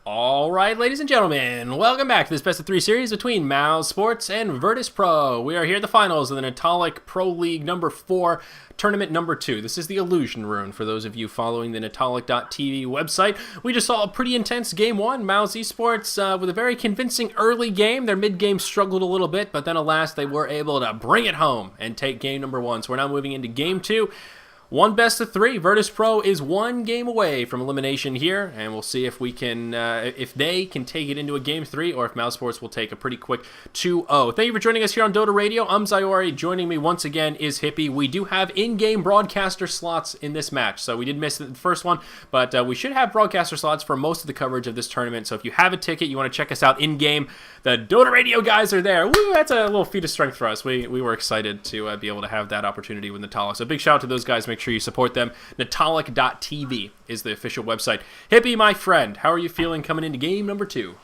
All right, ladies and gentlemen, welcome back to this best of three series between Mouz Sports and Virtus Pro. We are here at the finals of the Natalic Pro League number 4, tournament number 2. This is the Illusion Rune for those of you following the Natalic.tv website. We just saw a pretty intense game 1. Mouz Esports with a very convincing early game. Their mid-game struggled a little bit, but then alas, they were able to bring it home and take game number 1. So we're now moving into game 2. One best of 3. Virtus Pro is one game away from elimination here, and we'll see if we can, if they can take it into a game 3, or if Mouz Sports will take a pretty quick 2-0. Thank you for joining us here on Dota Radio. I'm Zyori. Joining me once again is Hippie. We do have in-game broadcaster slots in this match, so we did miss the first one, but we should have broadcaster slots for most of the coverage of this tournament. So if you have a ticket, you want to check us out in-game, the Dota Radio guys are there. Woo, that's a little feat of strength for us. We were excited to be able to have that opportunity with Natalic. So big shout out to those guys. Make sure you support them. Natalic.tv is the official website. Hippie, my friend, how are you feeling coming into game number 2?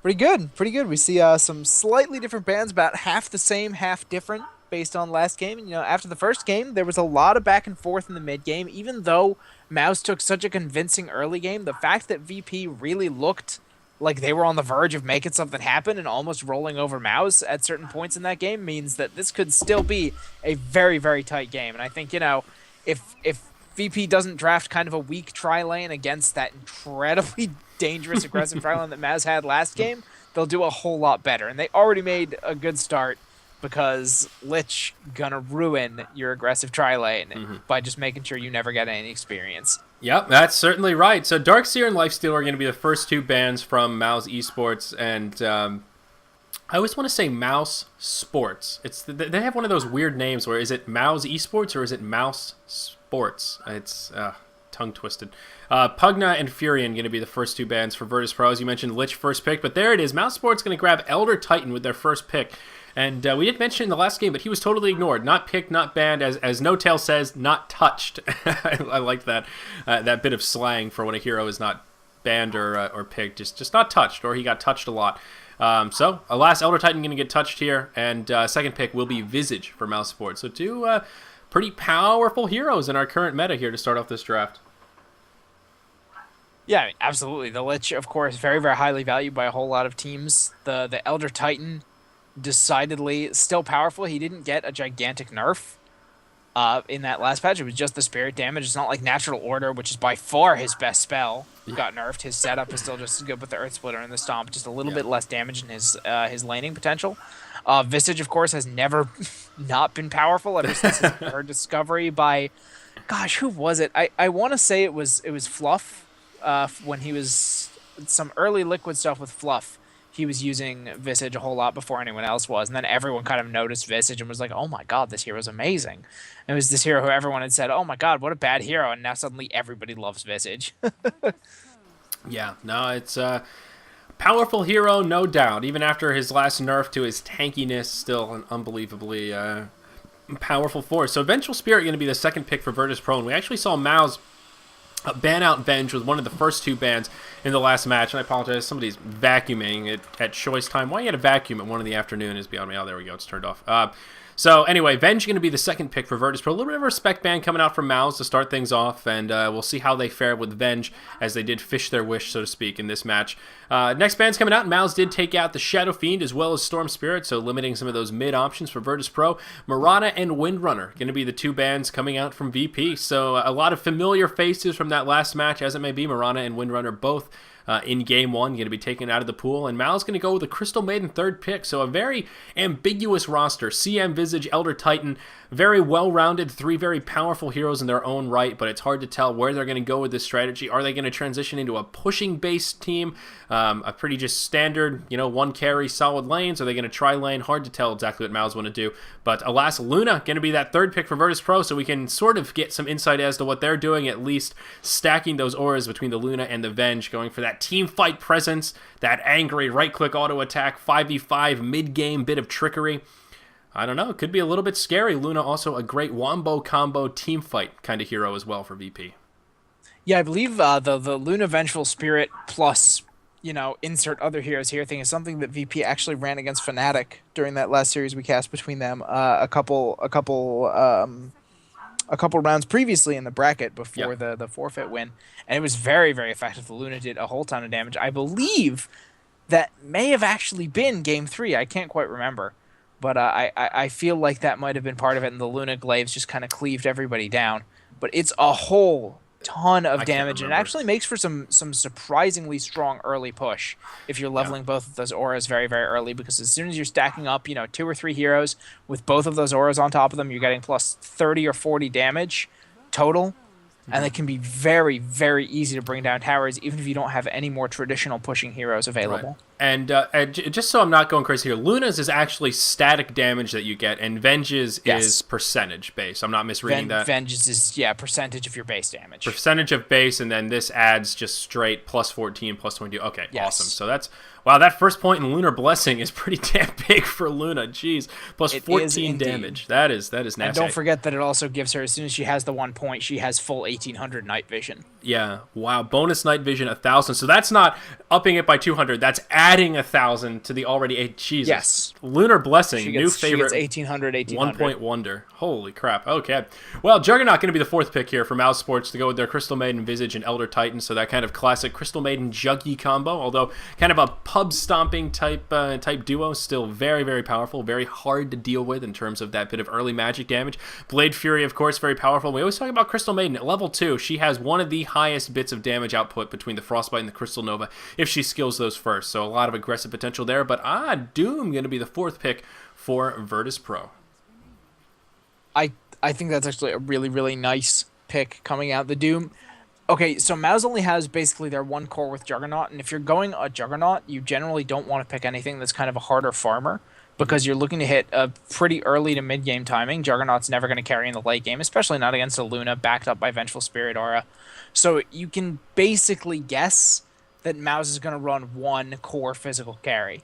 Pretty good, pretty good. We see some slightly different bands, about half the same, half different, based on last game. And, after the first game, there was a lot of back and forth in the mid game. Even though Mouz took such a convincing early game, the fact that VP really looked like they were on the verge of making something happen and almost rolling over Mouz at certain points in that game means that this could still be a very, very tight game. And I think, if VP doesn't draft kind of a weak tri-lane against that incredibly dangerous aggressive tri-lane that Mouz had last game, they'll do a whole lot better. And they already made a good start because Lich gonna ruin your aggressive tri-lane by just making sure you never get any experience. Yep, that's certainly right. So Darkseer and Lifesteal are going to be the first 2 bans from Mouz Esports, and I always want to say Mouse Sports. They have one of those weird names where is it Mouz Esports or is it Mouse Sports? It's tongue twisted. Pugna and Furion going to be the first 2 bans for Virtus Pro. As you mentioned, Lich first pick, but there it is. Mouse Sports going to grab Elder Titan with their first pick. And we did mention in the last game, but he was totally ignored. Not picked, not banned. As No Tail says, not touched. I like that that bit of slang for when a hero is not banned or picked. Just not touched, or he got touched a lot. So, alas, Elder Titan going to get touched here. And second pick will be Visage for Mouse Sports. So 2 pretty powerful heroes in our current meta here to start off this draft. Yeah, I mean, absolutely. The Lich, of course, very, very highly valued by a whole lot of teams. The Elder Titan, decidedly still powerful. He didn't get a gigantic nerf in that last patch. It was just the spirit damage. It's not like Natural Order, which is by far his best spell, got nerfed. His setup is still just as good with the Earth Splitter and the Stomp, just a little bit less damage in his laning potential. Visage, of course, has never not been powerful ever since her discovery by, gosh, who was it? I want to say it was Fluff when he was some early Liquid stuff with Fluff. He was using Visage a whole lot before anyone else was, and then everyone kind of noticed Visage and was like, oh my god, this hero's amazing. And it was this hero who everyone had said, oh my god, what a bad hero, and now suddenly everybody loves Visage. Yeah, no, it's a powerful hero, no doubt. Even after his last nerf to his tankiness, still an unbelievably powerful force. So Vengeful Spirit going to be the second pick for Virtus Pro, and we actually saw Mouz ban out Venge was one of the first 2 bans in the last match, and I apologize, somebody's vacuuming at choice time. Why you had a vacuum at 1 in the afternoon is beyond me. Oh, there we go, it's turned off. So anyway, Venge going to be the second pick for Virtus Pro. A little bit of a respect ban coming out from Mouz to start things off, and we'll see how they fare with Venge as they did fish their wish, so to speak, in this match. Next band's coming out, and Mouz did take out the Shadow Fiend as well as Storm Spirit, so limiting some of those mid options for Virtus Pro. Mirana and Windrunner going to be the 2 bands coming out from VP, so a lot of familiar faces from that last match, as it may be. Mirana and Windrunner both in game 1, going to be taken out of the pool, and Mouz going to go with the Crystal Maiden third pick, so a very ambiguous roster. CM, Visage, Elder Titan, very well-rounded, 3 very powerful heroes in their own right, but it's hard to tell where they're going to go with this strategy. Are they going to transition into a pushing-based team, a pretty just standard, 1 carry, solid lanes? Are they going to try lane? Hard to tell exactly what Mouz want to do, but alas, Luna going to be that third pick for Virtus Pro, so we can sort of get some insight as to what they're doing, at least stacking those auras between the Luna and the Venge, going for that team fight presence, that angry right-click auto attack, 5v5 mid-game bit of trickery. I don't know, it could be a little bit scary. Luna also a great wombo combo team fight kind of hero as well for VP. Yeah, I believe the Luna Vengeful Spirit plus, insert other heroes here thing is something that VP actually ran against Fnatic during that last series we cast between them a couple a couple rounds previously in the bracket before Yep. the forfeit win, and it was very, very effective. The Luna did a whole ton of damage. I believe that may have actually been game three. I can't quite remember, but I feel like that might have been part of it, and the Luna glaives just kind of cleaved everybody down. But it's a whole ton of I can't damage, and it remember. actually makes for some surprisingly strong early push if you're Yeah. leveling both of those auras very, very early, because as soon as you're stacking up, 2 or 3 heroes with both of those auras on top of them, you're getting plus 30 or 40 damage total, and it can be very, very easy to bring down towers, even if you don't have any more traditional pushing heroes Right. available. And just so I'm not going crazy here, Luna's is actually static damage that you get, and Venge's is Yes. percentage base. I'm not misreading that. Vengeance is, yeah, percentage of your base damage. Percentage of base, and then this adds just straight plus 14, plus 22. Okay, awesome. Yes. So that's, wow, that first point in Lunar Blessing is pretty damn big for Luna. Jeez, plus It is 14 indeed. damage. That is nasty. And don't forget that it also gives her, as soon as she has the 1 point, she has full 1800 night vision. Yeah, wow. Bonus night vision 1,000. So that's not upping it by 200. That's adding 1,000 to the already 8. Jesus. Yes. Lunar Blessing, She new gets, favorite. She gets 1800. 1 point wonder. Holy crap. Okay. Well, Juggernaut going to be the fourth pick here for Mouse Sports to go with their Crystal Maiden, Visage, and Elder Titan. So that kind of classic Crystal Maiden Juggy combo, although kind of a pub stomping type duo, still very, very powerful, very hard to deal with in terms of that bit of early magic damage. Blade Fury, of course, very powerful. We always talk about Crystal Maiden. At level 2, she has one of the highest bits of damage output between the Frostbite and the Crystal Nova if she skills those first. So a lot of aggressive potential there. But Doom going to be the fourth pick for Virtus Pro. I think that's actually a really, really nice pick coming out. The Doom. Okay, so Mouz only has basically their one core with Juggernaut, and if you're going a Juggernaut, you generally don't want to pick anything that's kind of a harder farmer, because you're looking to hit a pretty early to mid game timing. Juggernaut's never going to carry in the late game, especially not against a Luna backed up by Vengeful Spirit Aura. So you can basically guess that Mouz is going to run one core physical carry.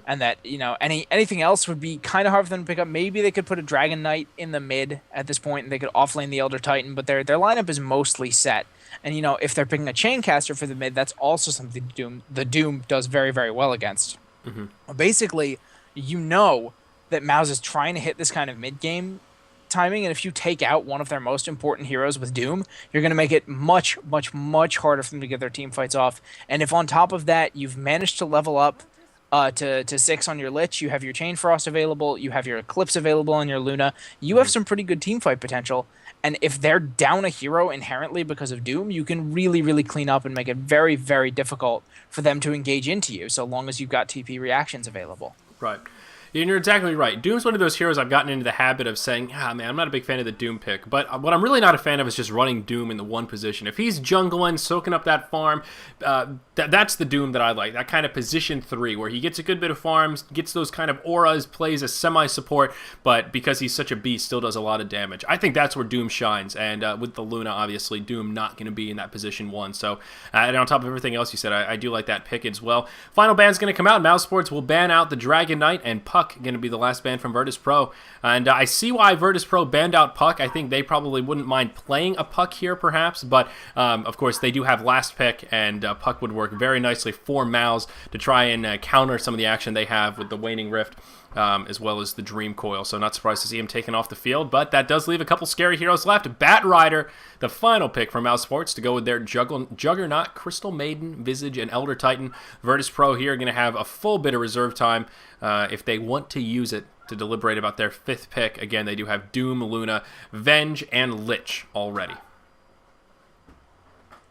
And that, anything else would be kind of hard for them to pick up. Maybe they could put a Dragon Knight in the mid at this point, and they could offlane the Elder Titan, but their lineup is mostly set. And if they're picking a Chaincaster for the mid, that's also something the Doom does very, very well against. Basically, that Mouz is trying to hit this kind of mid game timing, and if you take out one of their most important heroes with Doom, you're going to make it much, much, much harder for them to get their team fights off. And if on top of that you've managed to level up to 6 on your Lich, you have your Chain Frost available, you have your Eclipse available on your Luna, you have some pretty good team fight potential. And if they're down a hero inherently because of Doom, you can really, really clean up and make it very, very difficult for them to engage into you, so long as you've got TP reactions available. Right. And you're exactly right. Doom's one of those heroes I've gotten into the habit of saying, man, I'm not a big fan of the Doom pick. But what I'm really not a fan of is just running Doom in the one position. If he's jungling, soaking up that farm, that's the Doom that I like. That kind of position 3, where he gets a good bit of farms, gets those kind of auras, plays a semi-support, but because he's such a beast, still does a lot of damage. I think that's where Doom shines. And with the Luna, obviously, Doom not going to be in that position 1. So, and on top of everything else you said, I do like that pick as well. Final ban's going to come out. Mouse Sports will ban out the Dragon Knight, and Puck going to be the last ban from Virtus Pro. And I see why Virtus Pro banned out Puck. I think they probably wouldn't mind playing a Puck here, perhaps, but of course they do have last pick, and Puck would work very nicely for Mouz to try and counter some of the action they have with the Waning Rift. As well as the Dream Coil, so not surprised to see him taken off the field, but that does leave a couple scary heroes left. Bat Rider, the final pick from Mouse Sports to go with their Juggernaut, Crystal Maiden, Visage, and Elder Titan. Virtus Pro here are going to have a full bit of reserve time if they want to use it to deliberate about their 5th pick. Again, they do have Doom, Luna, Venge, and Lich already.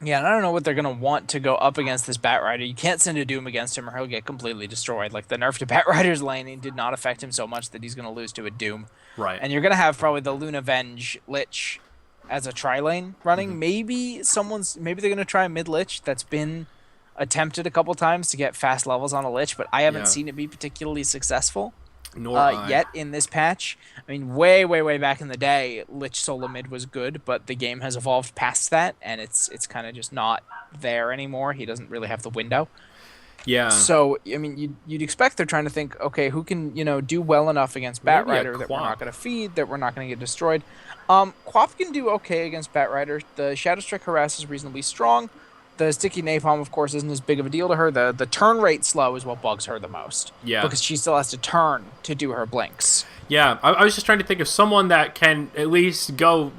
Yeah, and I don't know what they're going to want to go up against this Bat Rider. You can't send a Doom against him or he'll get completely destroyed. Like, the nerf to Bat Rider's laning did not affect him so much that he's going to lose to a Doom. Right. And you're going to have probably the Luna, Venge, Lich as a tri-lane running. Maybe they're going to try a mid-Lich. That's been attempted a couple times to get fast levels on a Lich, but I haven't seen it be particularly successful. Yet in this patch. I mean, way, way, way back in the day, Lich solo mid was good, but the game has evolved past that, and it's kind of just not there anymore. He doesn't really have the window. Yeah. So, I mean, you'd expect they're trying to think, okay, who can, do well enough against Bat Rider that we're not going to feed, that we're not going to get destroyed. Quap can do okay against Bat Rider. The Shadow Strike Harass is reasonably strong. The Sticky Napalm, of course, isn't as big of a deal to her. The turn rate slow is what bugs her the most. Yeah. Because she still has to turn to do her blinks. Yeah, I was just trying to think of someone that can at least go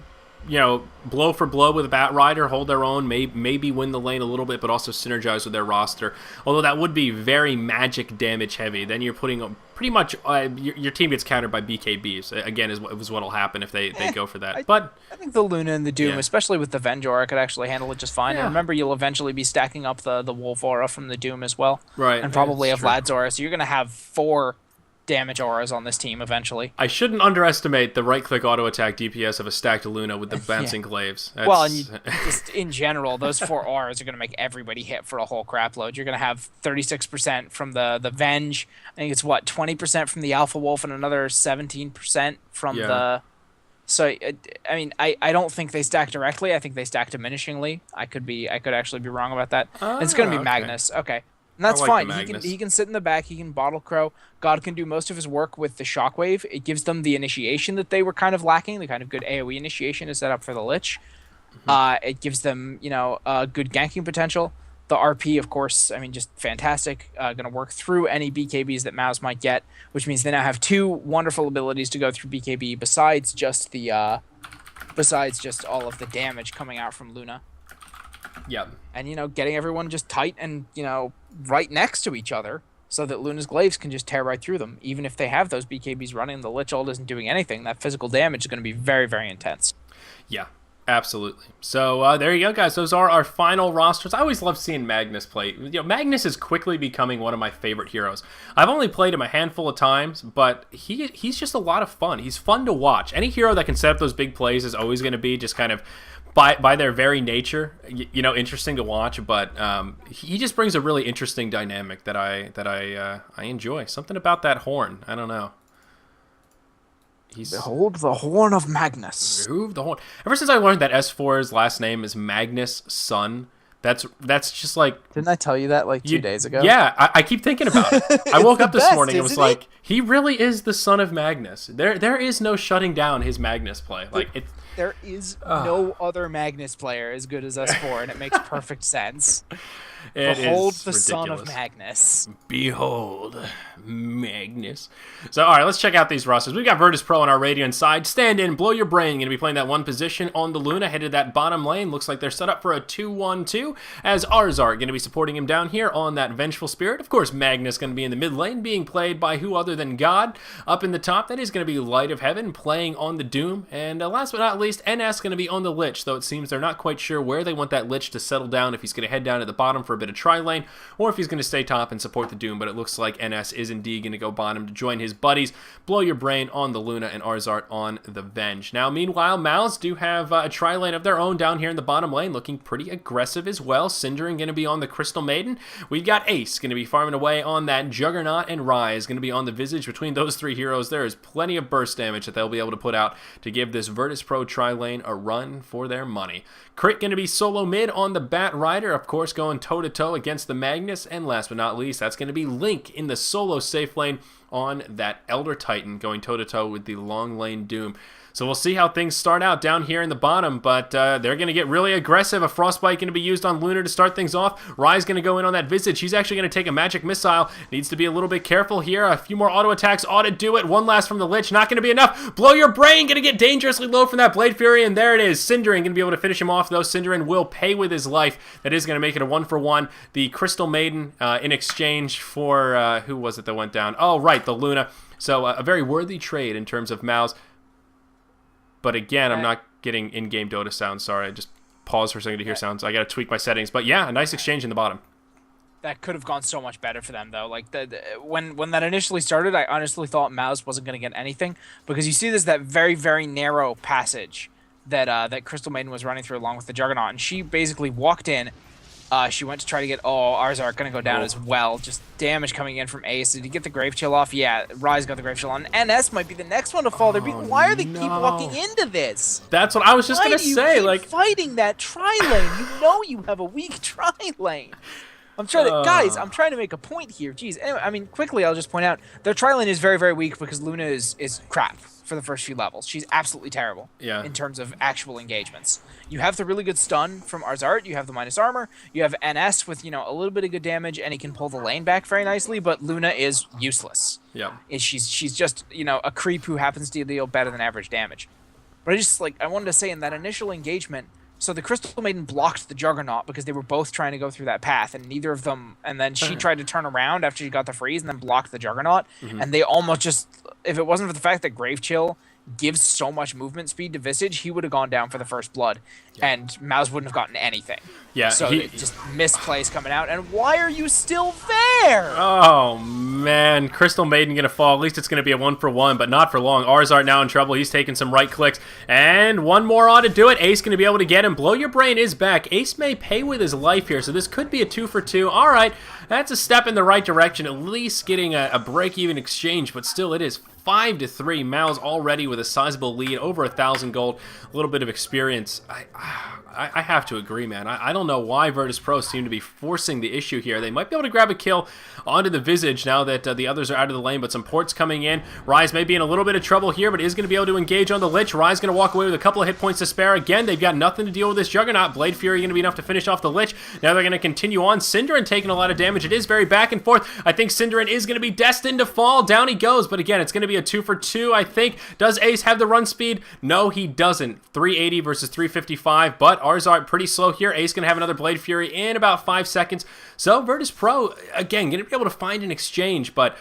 blow for blow with a Bat Rider, hold their own, maybe win the lane a little bit, but also synergize with their roster. Although that would be very magic damage heavy. Then you're putting pretty much your team gets countered by BKBs. Again, is what'll happen if they go for that. But I think the Luna and the Doom, especially with the Venge aura, could actually handle it just fine. Yeah. And remember, you'll eventually be stacking up the Wolf aura from the Doom as well. Right. And probably a That's true. Vlad's aura. So you're going to have 4 damage auras on this team eventually. I shouldn't underestimate the right-click auto-attack DPS of a stacked Luna with the bouncing glaives. Well, and just in general, those 4 auras are going to make everybody hit for a whole crap load. You're going to have 36% from the Venge. I think it's, 20% from the Alpha Wolf and another 17% from the... So, I mean, I don't think they stack directly. I think they stack diminishingly. I could actually be wrong about that. It's going to be Magnus. Okay. And that's fine. He can sit in the back. He can bottle crow. God can do most of his work with the shockwave. It gives them the initiation that they were kind of lacking. The kind of good AoE initiation is set up for the Lich. It gives them, good ganking potential. The RP, of course, I mean, just fantastic. Going to work through any BKBs that Mouz might get, which means they now have 2 wonderful abilities to go through BKB besides just all of the damage coming out from Luna. Yeah. And, getting everyone just tight and, right next to each other so that Luna's glaives can just tear right through them. Even if they have those BKBs running, the Lich ult isn't doing anything. That physical damage is going to be very, very intense. Yeah, absolutely. So there you go, guys. Those are our final rosters. I always love seeing Magnus play. Magnus is quickly becoming one of my favorite heroes. I've only played him a handful of times, but he's just a lot of fun. He's fun to watch. Any hero that can set up those big plays is always going to be just kind of by their very nature, interesting to watch. But he just brings a really interesting dynamic that I enjoy. Something about that horn. I don't know. Behold the horn of Magnus. Behold the horn. Ever since I learned that S4's last name is Magnus Son, that's just like... Didn't I tell you that 2 days ago? Yeah, I keep thinking about it. I woke up this morning and was isn't like, he really is the son of Magnus. There is no shutting down his Magnus play. There is no other Magnus player as good as S4, and it makes perfect sense. Behold the son of Magnus. Behold Magnus. So, all right, let's check out these rosters. We've got Virtus Pro on our Radiant side. Stand in, blow your brain. Going to be playing that one position on the Luna, headed that bottom lane. Looks like they're set up for a 2-1-2, as Arzart going to be supporting him down here on that Vengeful Spirit. Of course, Magnus going to be in the mid lane, being played by who other than God. Up in the top, that is going to be Light of Heaven, playing on the Doom. And last but not least, NS going to be on the Lich, though it seems they're not quite sure where they want that Lich to settle down, if he's going to head down to the bottom for a bit of tri-lane, or if he's going to stay top and support the Doom. But it looks like NS is indeed going to go bottom to join his buddies. Blow your brain on the Luna and Arzart on the Venge. Now, meanwhile, Mouz do have a tri-lane of their own down here in the bottom lane, looking pretty aggressive as well. Synderen going to be on the Crystal Maiden. We've got Ace going to be farming away on that Juggernaut, and Rise going to be on the Visage. Between those 3 heroes, there is plenty of burst damage that they'll be able to put out to give this Virtus Pro tri-lane a run for their money. Crit going to be solo mid on the Bat Rider, of course, going toe-to-toe against the Magnus. And last but not least, that's going to be Link in the solo safe lane on that Elder Titan, going toe-to-toe with the long lane Doom. So we'll see how things start out down here in the bottom, but they're going to get really aggressive. A Frostbite going to be used on Lunar to start things off. Rise going to go in on that Visage. He's actually going to take a Magic Missile. Needs to be a little bit careful here. A few more auto attacks ought to do it. One last from the Lich. Not going to be enough. Blow your brain. Going to get dangerously low from that Blade Fury, and there it is. Synderen going to be able to finish him off, though. Synderen will pay with his life. That is going to make it a 1-for-1. The Crystal Maiden in exchange for, who was it that went down? Oh, right, the Luna. So a very worthy trade in terms of Mouz. But again, I'm not getting in-game Dota sounds. Sorry, I just paused for a second to hear sounds. I got to tweak my settings. But yeah, a nice exchange in the bottom. That could have gone so much better for them, though. Like when that initially started, I honestly thought Mouz wasn't going to get anything, because you see that very, very narrow passage that Crystal Maiden was running through along with the Juggernaut, and she basically walked in. She went to try to get... Oh, Arzart going to go down as well. Just damage coming in from Ace. Did he get the Grave Chill off? Yeah, Rise got the Grave Chill on. NS might be the next one to fall. Why are they keep walking into this? That's what I was just going to say. Keep fighting that tri-lane? You know you have a weak tri-lane. I'm trying to... Guys, I'm trying to make a point here. Jeez. Anyway, I mean, quickly, I'll just point out, their tri-lane is very, very weak because Luna is crap for the first few levels. She's absolutely terrible in terms of actual engagements. You have the really good stun from Arzart, you have the minus armor, you have NS with, a little bit of good damage, and he can pull the lane back very nicely, but Luna is useless. Yeah. She's just, a creep who happens to deal better than average damage. But I wanted to say in that initial engagement, so the Crystal Maiden blocked the Juggernaut because they were both trying to go through that path, and neither of them. And then she tried to turn around after she got the freeze, and then blocked the Juggernaut. And they almost just, if it wasn't for the fact that Grave Chill gives so much movement speed to Visage, he would have gone down for the first blood, and Mouz wouldn't have gotten anything. Yeah, so it just misplays coming out. And why are you still there? Oh man, Crystal Maiden gonna fall. At least it's gonna be a 1-for-1, but not for long. Arzart now in trouble. He's taking some right clicks, and one more on to do it. Ace gonna be able to get him. Blow Your Brain is back. Ace may pay with his life here, so this could be a 2-for-2. All right, that's a step in the right direction. At least getting a break-even exchange, but still, it is 5-3. Mouz already with a sizable lead, over 1,000 gold, a little bit of experience. I have to agree, man. I don't know why Virtus.pro seem to be forcing the issue here. They might be able to grab a kill onto the Visage now that the others are out of the lane, but some ports coming in. Rise may be in a little bit of trouble here, but is going to be able to engage on the Lich. Rise going to walk away with a couple of hit points to spare. Again, they've got nothing to deal with this Juggernaut. Blade Fury going to be enough to finish off the Lich. Now they're going to continue on. Synderen taking a lot of damage. It is very back and forth. I think Synderen is going to be destined to fall. Down he goes, but again, it's going to be a 2-for-2, I think. Does Ace have the run speed? No, he doesn't. 380 versus 355, but Arzart pretty slow here. Ace going to have another Blade Fury in about 5 seconds. So Virtus.pro, again, going to be able to find an exchange, but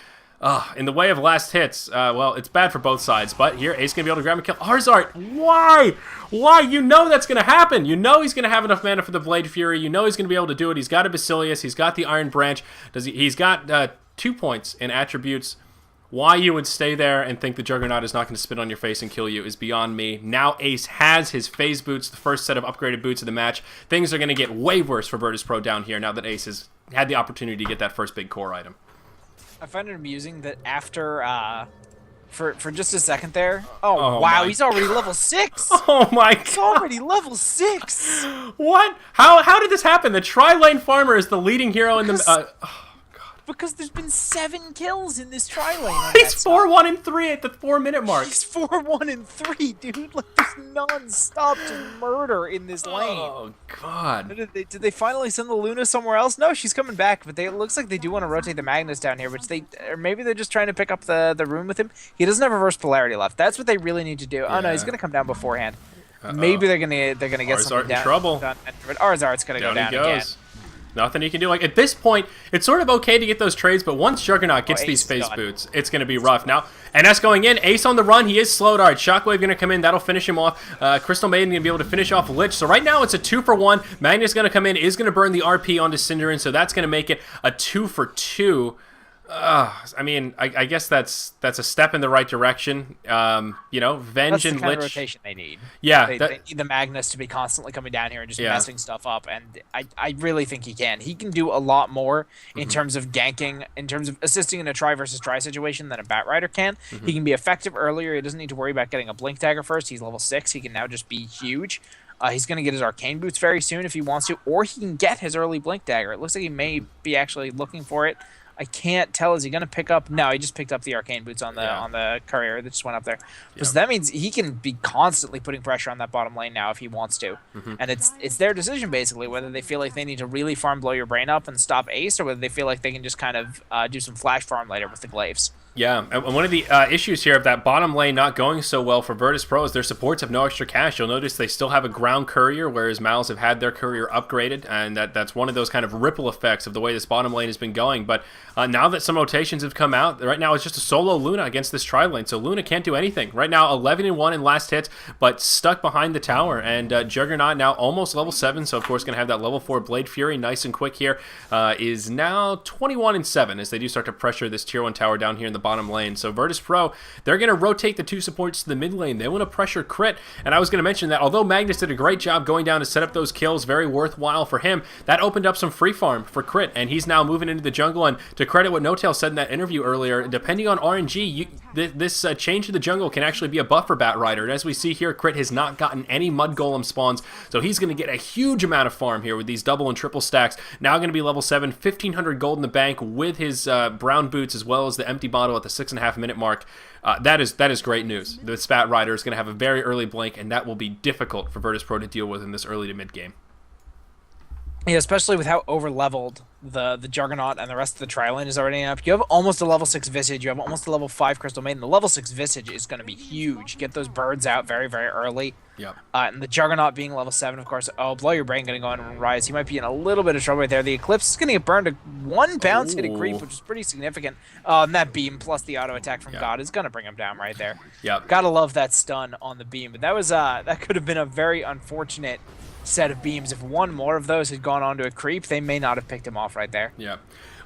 in the way of last hits, well, it's bad for both sides. But here, Ace going to be able to grab and kill Arzart. Why? Why? You know that's going to happen. You know he's going to have enough mana for the Blade Fury. You know he's going to be able to do it. He's got a Basilius. He's got the Iron Branch. He's got 2 points in attributes. Why you would stay there and think the Juggernaut is not going to spit on your face and kill you is beyond me. Now Ace has his phase boots, the first set of upgraded boots of the match. Things are going to get way worse for Virtus.pro down here now that Ace has had the opportunity to get that first big core item. I find it amusing that after, for just a second there, oh wow, he's already level 6! Oh my god! He's already level 6! What? How did this happen? The Tri-Lane Farmer is the leading hero in the... Because there's been 7 kills in this tri-lane. He's 4-1 and 3 at the 4-minute mark. He's 4-1 and 3, dude. Like, there's non-stop just murder in this lane. Oh, God. Did they finally send the Luna somewhere else? No, she's coming back, but it looks like they do want to rotate the Magnus down here, or maybe they're just trying to pick up the rune with him. He doesn't have reverse polarity left. That's what they really need to do. Yeah. Oh, no, he's going to come down beforehand. Maybe they're gonna get something down. In trouble. But Arzart's going to go down again. Nothing he can do. Like, at this point, it's sort of okay to get those trades, but once Juggernaut gets these phase boots, it's going to be rough. Now, NS going in. Ace on the run. He is slowed. All right, Shockwave going to come in. That'll finish him off. Crystal Maiden going to be able to finish off Lich. So right now, it's a 2-for-1. Magnus going to come in, is going to burn the RP onto Synderen, so that's going to make it a 2-for-2. I mean, I guess that's a step in the right direction. You know, Venge and Lich. That's the kind of rotation they need. Yeah, they need the Magnus to be constantly coming down here and just messing stuff up. And I really think he can. He can do a lot more in terms of ganking, in terms of assisting in a try versus try situation than a Batrider can. He can be effective earlier. He doesn't need to worry about getting a Blink Dagger first. He's level 6. He can now just be huge. He's going to get his Arcane Boots very soon if he wants to, or he can get his early Blink Dagger. It looks like he may be actually looking for it. I can't tell. Is he going to pick up? No, he just picked up the Arcane Boots on the courier that just went up there. So that means he can be constantly putting pressure on that bottom lane now if he wants to. And it's their decision, basically, whether they feel like they need to really farm Blow Your Brain up and stop Ace, or whether they feel like they can just kind of do some flash farm later with the Glaives. Yeah, and one of the issues here of that bottom lane not going so well for Virtus.pro is their supports have no extra cash. You'll notice they still have a ground courier, whereas Mouz have had their courier upgraded, and that's one of those kind of ripple effects of the way this bottom lane has been going. But now that some rotations have come out, right now it's just a solo Luna against this tri-lane, so Luna can't do anything. Right now, 11-1 in last hits, but stuck behind the tower, and Juggernaut now almost level 7, so of course going to have that level 4 Blade Fury, nice and quick here, is now 21-7 as they do start to pressure this tier 1 tower down here in the bottom lane. So Virtus.pro, they're going to rotate the 2 supports to the mid lane. They want to pressure Crit, and I was going to mention that although Magnus did a great job going down to set up those kills, very worthwhile for him, that opened up some free farm for Crit, and he's now moving into the jungle, and to credit what NoTail said in that interview earlier, depending on RNG, this change to the jungle can actually be a buff for Batrider, and as we see here, Crit has not gotten any Mud Golem spawns, so he's going to get a huge amount of farm here with these double and triple stacks. Now going to be level 7, 1,500 gold in the bank with his brown boots as well as the empty bottle at the 6.5-minute mark. That is great news. The Spat Rider is going to have a very early blink, and that will be difficult for Virtus.pro to deal with in this early to mid game. Yeah, especially with how over leveled the Juggernaut and the rest of the tri lane is already up. You have almost a level 6 Visage, you have almost a level 5 Crystal Maiden. The level 6 Visage is going to be huge. Get those birds out very, very early. Yep. And the Juggernaut being level 7, of course. Oh, Blow Your Brain going to go on and rise. He might be in a little bit of trouble right there. The Eclipse is going to get burned to 1 bounce, get a creep, which is pretty significant. And that beam plus the auto attack from God is going to bring him down right there. Yep. Gotta love that stun on the beam. But that was that could have been a very unfortunate set of beams. If one more of those had gone onto a creep, they may not have picked him off right there. Yeah.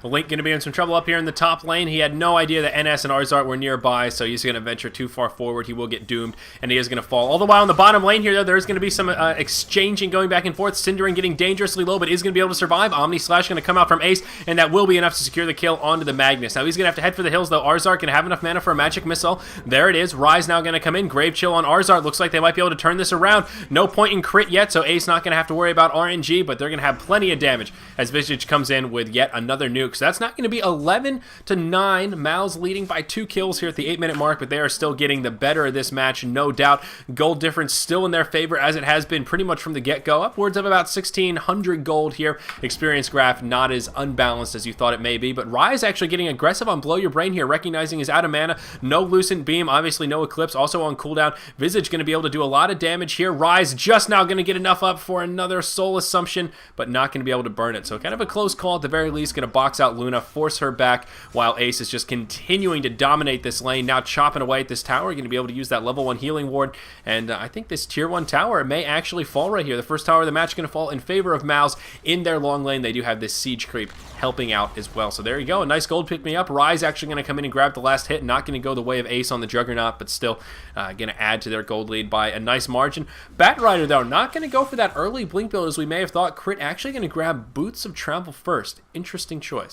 Well, Link going to be in some trouble up here in the top lane. He had no idea that NS and Arzart were nearby, so he's going to venture too far forward. He will get doomed, and he is going to fall. All the while in the bottom lane here, though, there's going to be some exchanging going back and forth. Cinderin getting dangerously low, but is going to be able to survive. Omni Slash going to come out from Ace, and that will be enough to secure the kill onto the Magnus. Now he's going to have to head for the hills, though. Arzart going to have enough mana for a magic missile. There it is. Rise now going to come in. Grave Chill on Arzart. Looks like they might be able to turn this around. No point in crit yet, so Ace not going to have to worry about RNG, but they're going to have plenty of damage as Visage comes in with yet another nuke. So that's not going to be 11-9. Mouz leading by 2 kills here at the 8-minute mark, but they are still getting the better of this match, no doubt. Gold difference still in their favor, as it has been pretty much from the get-go. Upwards of about 1,600 gold here. Experience graph not as unbalanced as you thought it may be, but Rise actually getting aggressive on Blow Your Brain here, recognizing his out of mana. No Lucent Beam, obviously no Eclipse, also on cooldown. Visage going to be able to do a lot of damage here. Rise just now going to get enough up for another Soul Assumption, but not going to be able to burn it. So kind of a close call at the very least. Going to box out Luna, force her back, while Ace is just continuing to dominate this lane, now chopping away at this tower. Going to be able to use that level 1 healing ward, and I think this tier 1 tower may actually fall right here. The first tower of the match going to fall in favor of Mouz in their long lane. They do have this siege creep helping out as well. So there you go, a nice gold pick me up. Rise actually going to come in and grab the last hit, not going to go the way of Ace on the Juggernaut, but still going to add to their gold lead by a nice margin. Batrider, though, not going to go for that early blink build as we may have thought. Crit actually going to grab Boots of Travel first. Interesting choice.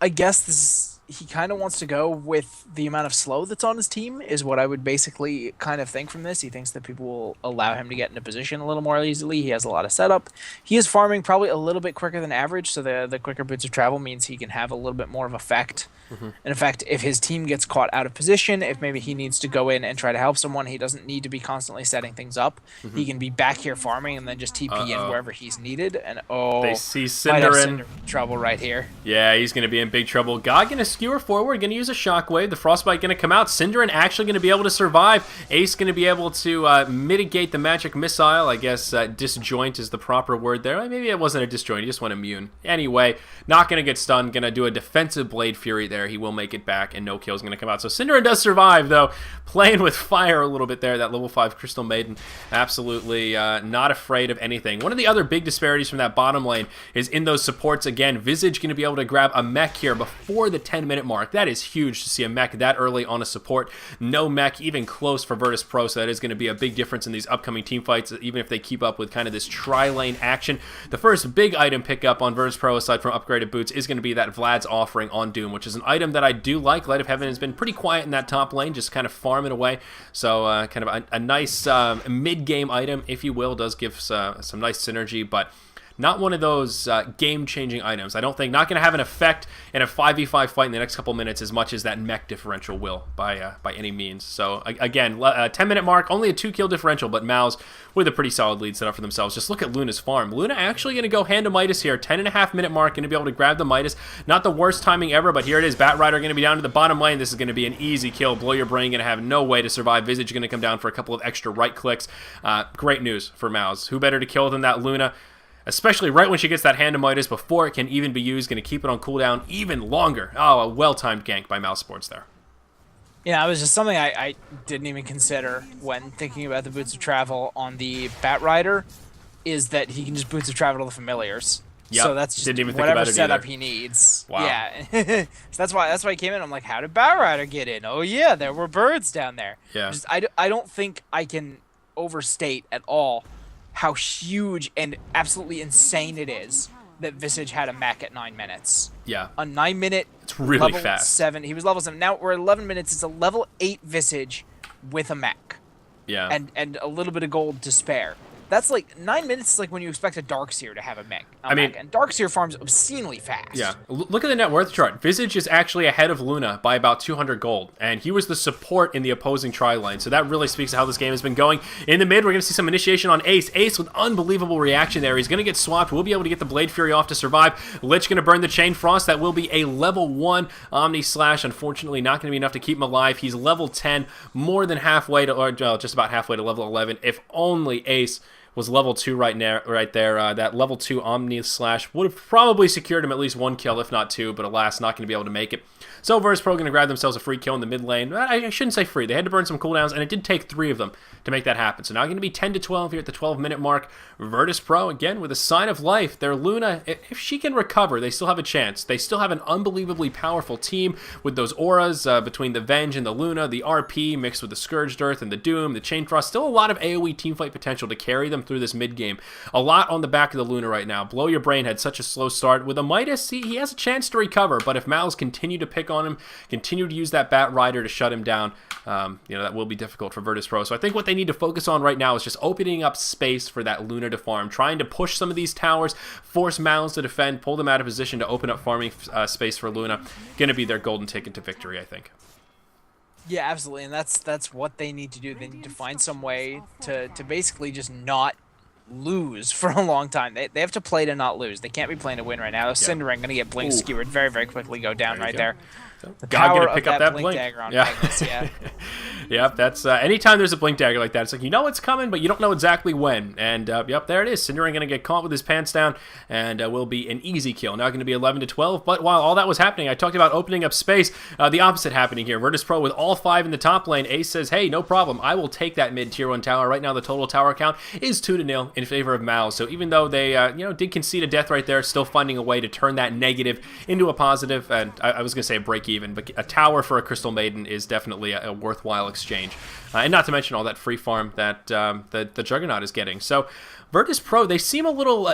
I guess he kind of wants to go with the amount of slow that's on his team is what I would basically kind of think from this. He thinks that people will allow him to get into position a little more easily. He has a lot of setup. He is farming probably a little bit quicker than average, so the quicker Boots of Travel means he can have a little bit more of effect. And in fact, if his team gets caught out of position, if maybe he needs to go in and try to help someone, he doesn't need to be constantly setting things up. He can be back here farming and then just TP in wherever he's needed. And they see Cinderin. Trouble right here. Yeah, he's going to be in big trouble. God going to skewer forward, going to use a shockwave. The Frostbite going to come out. Cinderin actually going to be able to survive. Ace going to be able to mitigate the magic missile. I guess disjoint is the proper word there. Maybe it wasn't a disjoint. He just went immune. Anyway, not going to get stunned. Going to do a defensive Blade Fury there. He will make it back, and no kill is going to come out. So Cinderin does survive, though. Playing with fire a little bit there. That level 5 Crystal Maiden. Absolutely not afraid of anything. One of the other big disparities from that bottom lane is in those supports. Again, Visage going to be able to grab a mech here before the 10-minute mark. That is huge to see a mech that early on a support. No mech even close for Virtus Pro, so that is going to be a big difference in these upcoming team fights, even if they keep up with kind of this tri-lane action. The first big item pickup on Virtus Pro, aside from upgraded boots, is going to be that Vlad's Offering on Doom, which is an item that I do like. Light of Heaven has been pretty quiet in that top lane, just kind of farming away. So kind of a nice mid-game item, if you will. Does give some nice synergy, but not one of those game-changing items. I don't think, not going to have an effect in a 5v5 fight in the next couple minutes as much as that mech differential will by any means. So again, 10-minute mark, only a 2-kill differential, but Mouz with a pretty solid lead set up for themselves. Just look at Luna's farm. Luna actually going to go hand to Midas here, 10.5-minute mark, going to be able to grab the Midas. Not the worst timing ever, but here it is. Batrider going to be down to the bottom lane. This is going to be an easy kill. Blow Your Brain going to have no way to survive. Visage going to come down for a couple of extra right clicks. Great news for Mouz. Who better to kill than that Luna? Especially right when she gets that hand to Midas before it can even be used. Going to keep it on cooldown even longer. Oh, a well-timed gank by Mouse Sports there. Yeah, it was just something I didn't even consider when thinking about the Boots of Travel on the Batrider, is that he can just Boots of Travel to the familiars. Yep. So that's just Didn't even think whatever about it setup either. he needs. Wow. Yeah. So that's why he came in. I'm like, how did Batrider get in? Oh yeah, there were birds down there. Yeah. I don't think I can overstate at all how huge and absolutely insane it is that Visage had a mech at 9 minutes. Yeah. A 9-minute. It's really level fast. 7. He was level 7. Now we're at 11 minutes. It's a level 8 Visage with a mech. Yeah. And a little bit of gold to spare. That's like 9 minutes is like when you expect a Darkseer to have a mech. I mean, And Darkseer farms obscenely fast. yeah. Look at the net worth chart. Visage is actually ahead of Luna by about 200 gold, and he was the support in the opposing tri-lane, so that really speaks to how this game has been going. In the mid, we're going to see some initiation on Ace. Ace with unbelievable reaction there. He's going to get swapped. We'll be able to get the Blade Fury off to survive. Lich going to burn the Chain Frost. That will be a level 1 Omni Slash. Unfortunately, not going to be enough to keep him alive. He's level 10, more than halfway to, or just about halfway to level 11. If only Ace was level 2 right there. That level 2 Omni Slash would have probably secured him at least 1 kill, if not 2, but alas, not going to be able to make it. So Virtus Pro going to grab themselves a free kill in the mid lane. I shouldn't say free. They had to burn some cooldowns, and it did take 3 of them to make that happen. So now going to be 10 to 12 here at the 12-minute mark. Virtus Pro, again, with a sign of life. Their Luna, if she can recover, they still have a chance. They still have an unbelievably powerful team with those auras between the Venge and the Luna, the RP mixed with the Scourged Earth and the Doom, the Chain Frost. Still a lot of AoE teamfight potential to carry them through this mid game. A lot on the back of the Luna right now. Blow Your Brain had such a slow start. With a Midas, he has a chance to recover, but if Mouz continue to pick on him, continue to use that Bat Rider to shut him down, that will be difficult for Virtus Pro. So I think what they need to focus on right now is just opening up space for that Luna to farm, trying to push some of these towers, force Mouz to defend, pull them out of position to open up farming space for Luna. Going to be their golden ticket to victory, I think. Yeah, absolutely, and that's what they need to do. They need to find some way to basically just not lose for a long time. They have to play to not lose. They can't be playing to win right now. Yeah. Cinderang going to get blink skewered very, very quickly, go down right there. The God power gonna pick of up that that blink dagger on yeah. Magnus, yeah. Yep, that's anytime there's a blink dagger like that, it's like you know it's coming, but you don't know exactly when. And yep, there it is. Cinderang going to get caught with his pants down, and will be an easy kill. Now going to be 11 to 12. But while all that was happening, I talked about opening up space. The opposite happening here. Virtus Pro with all 5 in the top lane. Ace says, "Hey, no problem. I will take that mid tier 1 tower." Right now, the total tower count is 2-0 in favor of Mouz. So even though they did concede a death right there, still finding a way to turn that negative into a positive. And I was going to say a break even, but a tower for a Crystal Maiden is definitely a worthwhile exchange. And not to mention all that free farm that the Juggernaut is getting. So Virtus Pro, they seem a little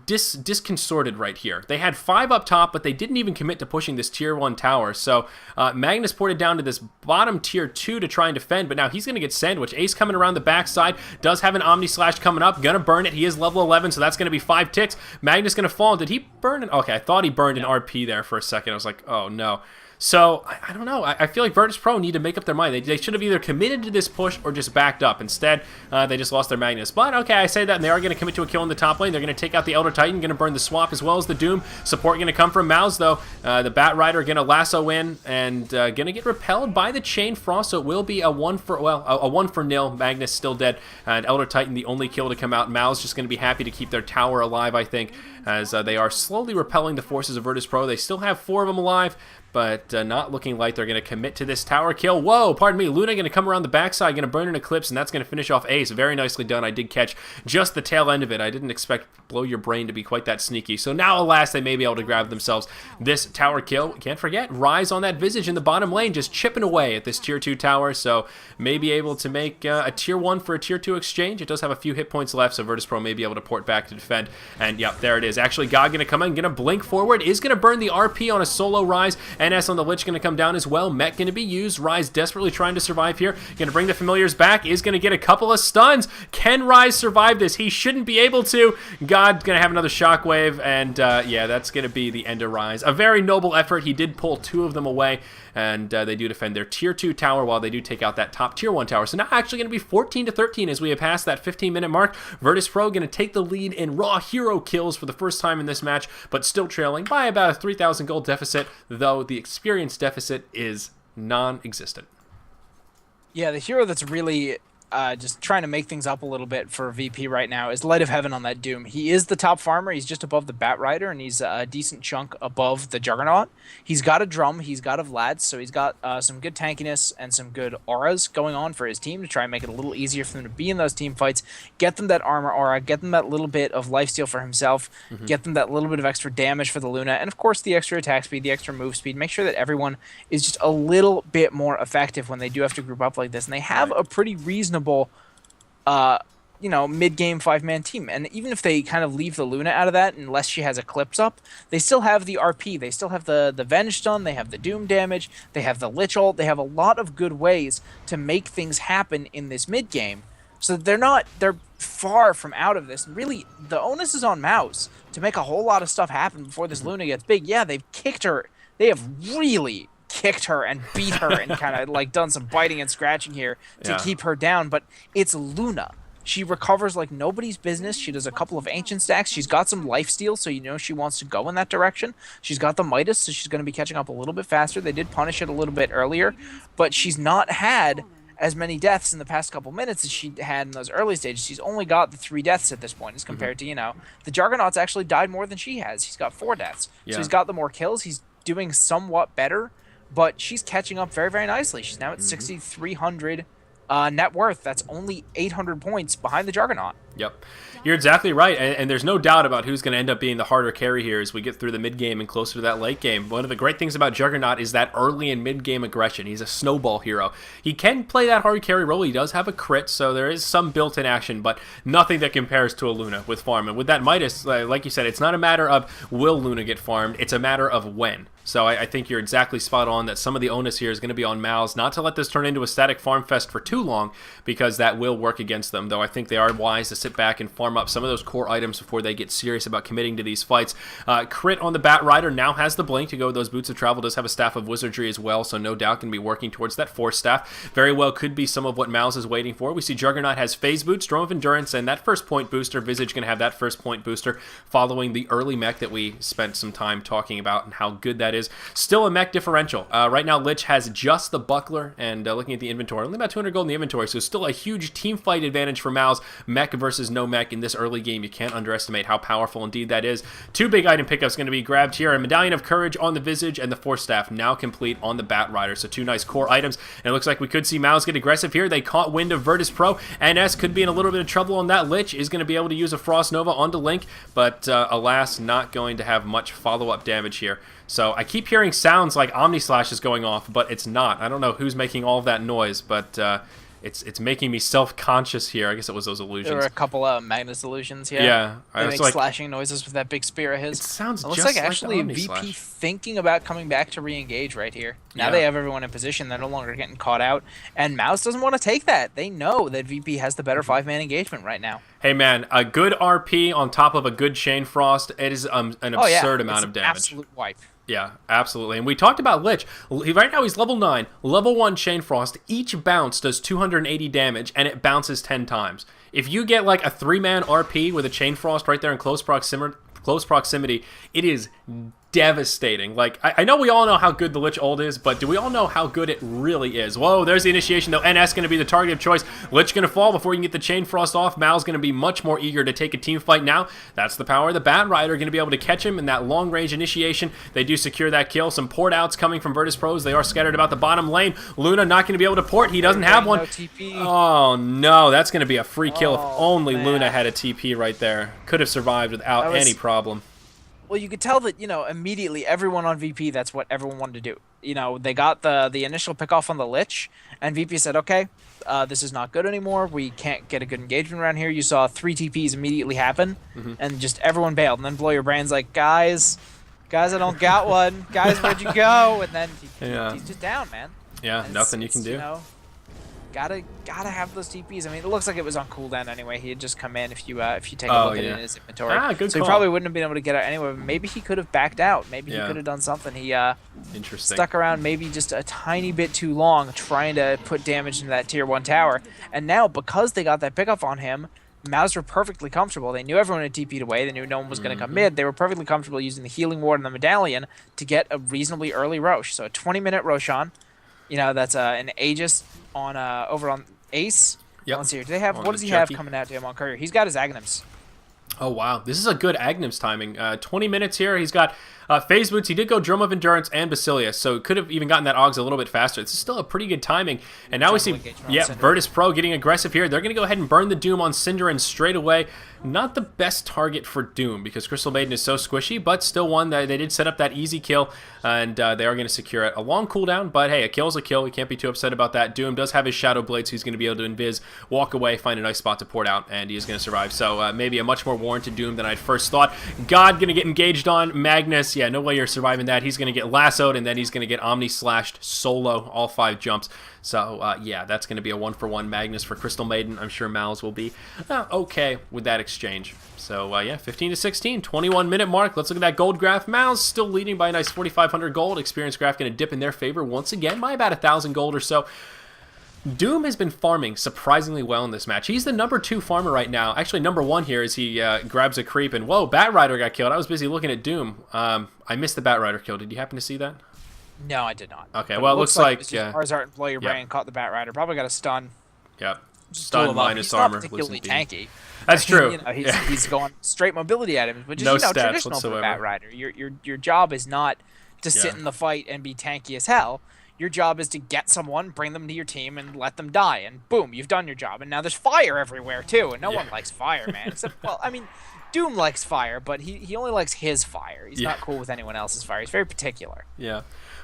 disconcerted right here. They had 5 up top, but they didn't even commit to pushing this tier 1 tower. So Magnus ported down to this bottom tier 2 to try and defend, but now he's going to get sandwiched. Ace coming around the backside, does have an Omni Slash coming up, going to burn it. He is level 11, so that's going to be 5 ticks. Magnus going to fall. Did he burn it? Okay, I thought he burned an RP there for a second. I was like, oh no. So, I don't know. I feel like Virtus Pro need to make up their mind. They should have either committed to this push or just backed up. Instead, they just lost their Magnus. But, okay, I say that, and they are going to commit to a kill in the top lane. They're going to take out the Elder Titan, going to burn the swap as well as the Doom. Support going to come from Mouz, though. The Bat Rider going to lasso in and going to get repelled by the Chain Frost. So it will be a 1 for nil. Magnus still dead. And Elder Titan the only kill to come out. Mouz just going to be happy to keep their tower alive, I think, as they are slowly repelling the forces of Virtus Pro. They still have 4 of them alive, but not looking like they're going to commit to this tower kill. Whoa, pardon me. Luna going to come around the backside, going to burn an Eclipse, and that's going to finish off Ace. Very nicely done. I did catch just the tail end of it. I didn't expect Blow Your Brain to be quite that sneaky. So now, alas, they may be able to grab themselves this tower kill. Can't forget, Rise on that Visage in the bottom lane, just chipping away at this tier 2 tower. So may be able to make a tier 1 for a tier 2 exchange. It does have a few hit points left, so Virtus Pro may be able to port back to defend. And yep, there it is. Actually, God going to come in, going to blink forward, is going to burn the RP on a solo Rise. NS on the Lich going to come down as well. Mech going to be used. Rise desperately trying to survive here. Going to bring the familiars back. Is going to get a couple of stuns. Can Rise survive this? He shouldn't be able to. God's going to have another shockwave, and yeah, that's going to be the end of Rise. A very noble effort. He did pull 2 of them away, and they do defend their tier 2 tower while they do take out that top tier 1 tower. So now actually going to be 14 to 13 as we have passed that 15-minute mark. Virtus Pro going to take the lead in raw hero kills for the first time in this match, but still trailing by about a 3,000 gold deficit, though the experience deficit is non-existent. Yeah, the hero that's really just trying to make things up a little bit for VP right now is Light of Heaven on that Doom. He is the top farmer. He's just above the Bat Rider, and he's a decent chunk above the Juggernaut. He's got a drum. He's got a Vlad, so he's got some good tankiness and some good auras going on for his team to try and make it a little easier for them to be in those team fights, get them that armor aura, get them that little bit of lifesteal for himself, get them that little bit of extra damage for the Luna, and of course the extra attack speed, the extra move speed. Make sure that everyone is just a little bit more effective when they do have to group up like this, and they have a pretty reasonable mid-game 5-man team. And even if they kind of leave the Luna out of that, unless she has Eclipse up, they still have the RP, they still have the Venge stun, they have the Doom damage, they have the Lich ult, they have a lot of good ways to make things happen in this mid-game So they're far from out of this. And really, the onus is on Mouse to make a whole lot of stuff happen before this Luna gets big. Yeah, they've kicked her. They have really kicked her and beat her and kind of like done some biting and scratching here to keep her down. But it's Luna. She recovers like nobody's business. She does a couple of ancient stacks. She's got some lifesteal, so you know she wants to go in that direction. She's got the Midas, so she's going to be catching up a little bit faster. They did punish it a little bit earlier, but she's not had as many deaths in the past couple minutes as she had in those early stages. She's only got the 3 deaths at this point as compared to, the Juggernaut's actually died more than she has. He's got 4 deaths. So he's got the more kills. He's doing somewhat better, but she's catching up very, very nicely. She's now at 6,300 net worth. That's only 800 points behind the Juggernaut. Yep. You're exactly right, and there's no doubt about who's going to end up being the harder carry here as we get through the mid-game and closer to that late game. One of the great things about Juggernaut is that early and mid-game aggression. He's a snowball hero. He can play that hard carry role. He does have a crit, so there is some built-in action, but nothing that compares to a Luna with farm. And with that Midas, like you said, it's not a matter of will Luna get farmed, it's a matter of when. So I think you're exactly spot on that some of the onus here is going to be on Mouz not to let this turn into a static farm fest for too long, because that will work against them, though I think they are wise to sit back and farm up some of those core items before they get serious about committing to these fights. Crit on the Bat Rider now has the blink to go with those Boots of Travel, does have a Staff of Wizardry as well, so no doubt can be working towards that Force Staff. Very well could be some of what Mouz is waiting for. We see Juggernaut has Phase Boots, Drum of Endurance, and that first point booster. Visage going to have that first point booster following the early mech that we spent some time talking about and how good that is. Still a mech differential. Right now, Lich has just the Buckler, and looking at the inventory, only about 200 gold in the inventory, so still a huge team fight advantage for Mouz. Mech versus no mech in this early game. You can't underestimate how powerful indeed that is. 2 big item pickups going to be grabbed here. A Medallion of Courage on the Visage and the Force Staff now complete on the Bat Rider. So 2 nice core items. And it looks like we could see Mouz get aggressive here. They caught wind of Virtus Pro. NS could be in a little bit of trouble on that. Lich is going to be able to use a Frost Nova onto Link, but alas, not going to have much follow-up damage here. So I keep hearing sounds like Omni Slash is going off, but it's not. I don't know who's making all of that noise, but it's making me self-conscious here. I guess it was those illusions. There were a couple of Magnus illusions, yeah. Yeah. They make slashing noises with that big spear of his. It sounds looks just like actually Omni VP Slash. thinking about coming back to re-engage right here. Now they have everyone in position. They're no longer getting caught out. And Mouz doesn't want to take that. They know that VP has the better 5-man engagement right now. Hey, man, a good RP on top of a good Chain Frost, it is an absurd amount of damage. Absolute wipe. Yeah, absolutely. And we talked about Lich. Right now he's level 9, level 1 Chain Frost. Each bounce does 280 damage, and it bounces 10 times. If you get like a 3-man RP with a Chain Frost right there in close proximity, it is devastating. Like, I know we all know how good the Lich ult is, but do we all know how good it really is? Whoa, there's the initiation, though. NS going to be the target of choice. Lich going to fall before you can get the Chain Frost off. Mal's going to be much more eager to take a team fight now. That's the power of the Bat Rider, going to be able to catch him in that long-range initiation. They do secure that kill. Some port outs coming from Virtus Pros. They are scattered about the bottom lane. Luna not going to be able to port. He doesn't have one. No TP. Oh, no. That's going to be a free kill if only Luna had a TP right there. Could have survived without any problem. Well, you could tell that, immediately everyone on VP, that's what everyone wanted to do. They got the initial pick off on the Lich, and VP said, okay, this is not good anymore. We can't get a good engagement around here. You saw 3 TPs immediately happen, and just everyone bailed. And then Blow Your Brain's like, guys, I don't got one. Guys, where'd you go? And then he's just down, man. Yeah, nothing you can do. Gotta have those TPs. I mean, it looks like it was on cooldown anyway. He had just come in. If you take a look at it in his inventory, good so call. he probably wouldn't have been able to get out anyway. But maybe he could have backed out. Maybe he could have done something. He stuck around maybe just a tiny bit too long, trying to put damage into that tier 1 tower. And now because they got that pickup on him, Mouz were perfectly comfortable. They knew everyone had TP'd away. They knew no one was going to come mid. They were perfectly comfortable using the healing ward and the medallion to get a reasonably early Rosh. So a 20-minute Roshan. That's an Aegis on over on Ace. Yep. Let's see here. Do they have On what does he Chucky. have coming out to him on Courier? He's got his Agnums. Oh, wow. This is a good Agnum's timing. 20 minutes here. He's got Phase Boots. He did go Drum of Endurance and Basilius, so could have even gotten that Augs a little bit faster. This is still a pretty good timing. And now we see, Virtus Pro getting aggressive here. They're going to go ahead and burn the Doom on Cinderin straight away. Not the best target for Doom because Crystal Maiden is so squishy, but still one that they did set up that easy kill, and they are going to secure it. A long cooldown, but hey, a kill's a kill. We can't be too upset about that. Doom does have his Shadow Blades, so he's going to be able to invis, walk away, find a nice spot to port out, and he is going to survive. So maybe a much more warranted Doom than I'd first thought. God going to get engaged on. Magnus, yeah, no way you're surviving that. He's going to get lassoed, and then he's going to get omni-slashed solo, all 5 jumps. So, yeah, that's going to be a 1-for-1 Magnus for Crystal Maiden. I'm sure Mouz will be okay with that exchange. So, yeah, 15-16, 21-minute mark. Let's look at that gold graph. Mouz still leading by a nice 4,500 gold. Experience graph going to dip in their favor once again by about 1,000 gold or so. Doom has been farming surprisingly well in this match. He's the number 2 farmer right now. Actually, number 1 here as he grabs a creep. And, whoa, Bat Rider got killed. I was busy looking at Doom. I missed the Bat Rider kill. Did you happen to see that? No, I did not. Okay, well, it looks like Charizard and Blow Your Brain caught the Bat Rider. Probably got a stun. Yep. Stun minus armor. He's not particularly tanky. That's true. He's going straight mobility at him, which is no stats traditional whatsoever. for Bat Rider. Your job is not to sit in the fight and be tanky as hell. Your job is to get someone, bring them to your team, and let them die. And boom, you've done your job. And now there's fire everywhere, too. And no one likes fire, man. Except, well, I mean, Doom likes fire, but he only likes his fire. He's not cool with anyone else's fire. He's very particular. Yeah.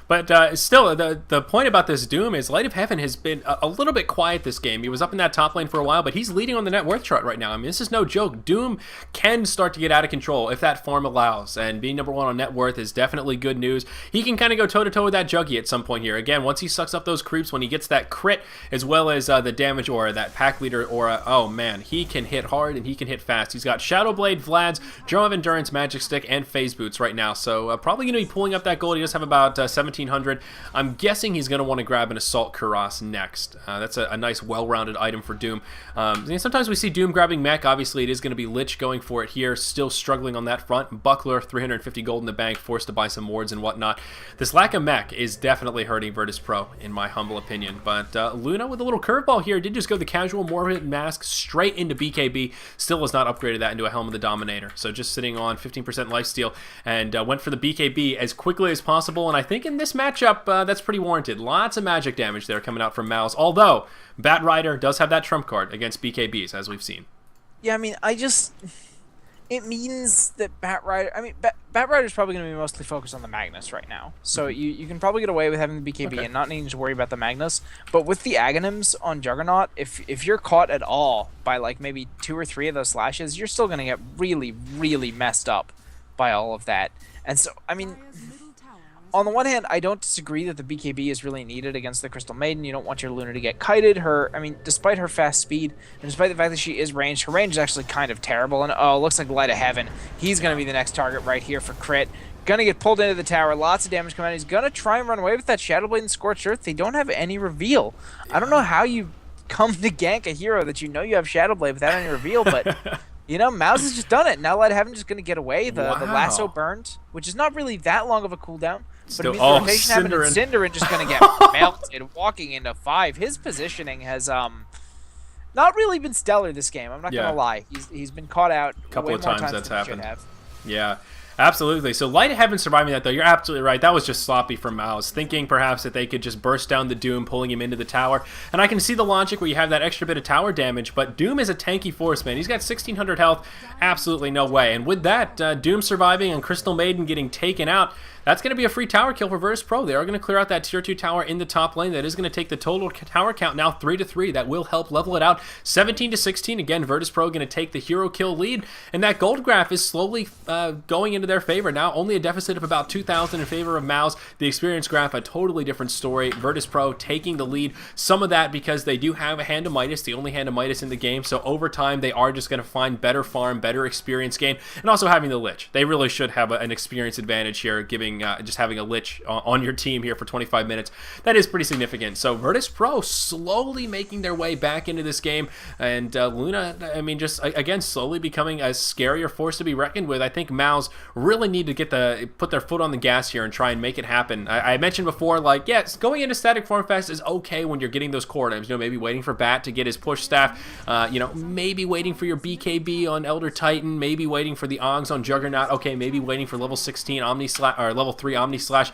But still, the point about this Doom is Light of Heaven has been a little bit quiet this game. He was up in that top lane for a while, but he's leading on the net worth chart right now. I mean, this is no joke. Doom can start to get out of control if that farm allows, and being number 1 on net worth is definitely good news. He can kind of go toe-to-toe with that Juggy at some point here. Again, once he sucks up those creeps, when he gets that crit, as well as the damage aura, that pack leader aura, oh man, he can hit hard and he can hit fast. He's got Shadow Blade, Vlad's, Drum of Endurance, Magic Stick, and Phase Boots right now, so probably going to be pulling up that gold. He does have about 1,700. I'm guessing he's going to want to grab an Assault Cuirass next. That's a nice, well-rounded item for Doom. Sometimes we see Doom grabbing mech. Obviously, it is going to be Lich going for it here. Still struggling on that front. Buckler, 350 gold in the bank, forced to buy some wards and whatnot. This lack of mech is definitely hurting Virtus Pro, in my humble opinion. But Luna with a little curveball here did just go the casual Morbid Mask straight into BKB. Still has not upgraded that into a Helm of the Dominator. So just sitting on 15% lifesteal and went for the BKB as quickly as possible. And I think in this matchup, that's pretty warranted. Lots of magic damage there coming out from Mouz, although Bat Rider does have that trump card against BKBs, as we've seen. Yeah, I mean, it means that Bat Rider, Bat Rider's probably going to be mostly focused on the Magnus right now. So you can probably get away with having the BKB and not needing to worry about the Magnus. But with the Aghanims on Juggernaut, if you're caught at all by like maybe 2 or 3 of those slashes, you're still going to get really, really messed up by all of that. And so, I mean, on the one hand, I don't disagree that the BKB is really needed against the Crystal Maiden. You don't want your Luna to get kited. Despite her fast speed, and despite the fact that she is ranged, her range is actually kind of terrible. And oh, looks like Light of Heaven. He's going to be the next target right here for crit. Going to get pulled into the tower. Lots of damage coming out. He's going to try and run away with that Shadow Blade and Scorched Earth. They don't have any reveal. I don't know how you come to gank a hero that you know you have Shadow Blade without any reveal, but... You know, Mouz has just done it. Now Light of Heaven just going to get away. The lasso burned, which is not really that long of a cooldown. But it means the rotation happened, and Cinderin just going to get melted, walking into 5. His positioning has not really been stellar this game. I'm not going to lie. He's been caught out a couple way of more times times that's than he happened. should have. Yeah. Absolutely. So Light of Heaven surviving that, though, you're absolutely right. That was just sloppy from Mouz, thinking perhaps that they could just burst down the Doom, pulling him into the tower. And I can see the logic where you have that extra bit of tower damage, but Doom is a tanky force, man. He's got 1,600 health. Absolutely no way. And with that, Doom surviving and Crystal Maiden getting taken out, that's going to be a free tower kill for Virtus Pro. They are going to clear out that tier 2 tower in the top lane. That is going to take the total tower count now 3-3. That will help level it out 17-16. Again, Virtus Pro going to take the hero kill lead. And that gold graph is slowly going into their favor. Now only a deficit of about 2,000 in favor of Mouz. The experience graph, a totally different story. Virtus Pro taking the lead. Some of that because they do have a Hand of Midas, the only Hand of Midas in the game. So over time, they are just going to find better farm, better experience gain. And also having the Lich. They really should have an experience advantage here, giving just having a Lich on your team here for 25 minutes. That is pretty significant. So Virtus Pro slowly making their way back into this game, and Luna, I mean, just again slowly becoming a scarier force to be reckoned with. I think Mouz really need to put their foot on the gas here and try and make it happen. I mentioned before, like, yes, going into Static Form Fest is okay when you're getting those core items. You know, maybe waiting for Bat to get his push staff. You know, maybe waiting for your BKB on Elder Titan. Maybe waiting for the Ongs on Juggernaut. Okay, maybe waiting for level 16 Omni Slash or level 3 Omni Slash.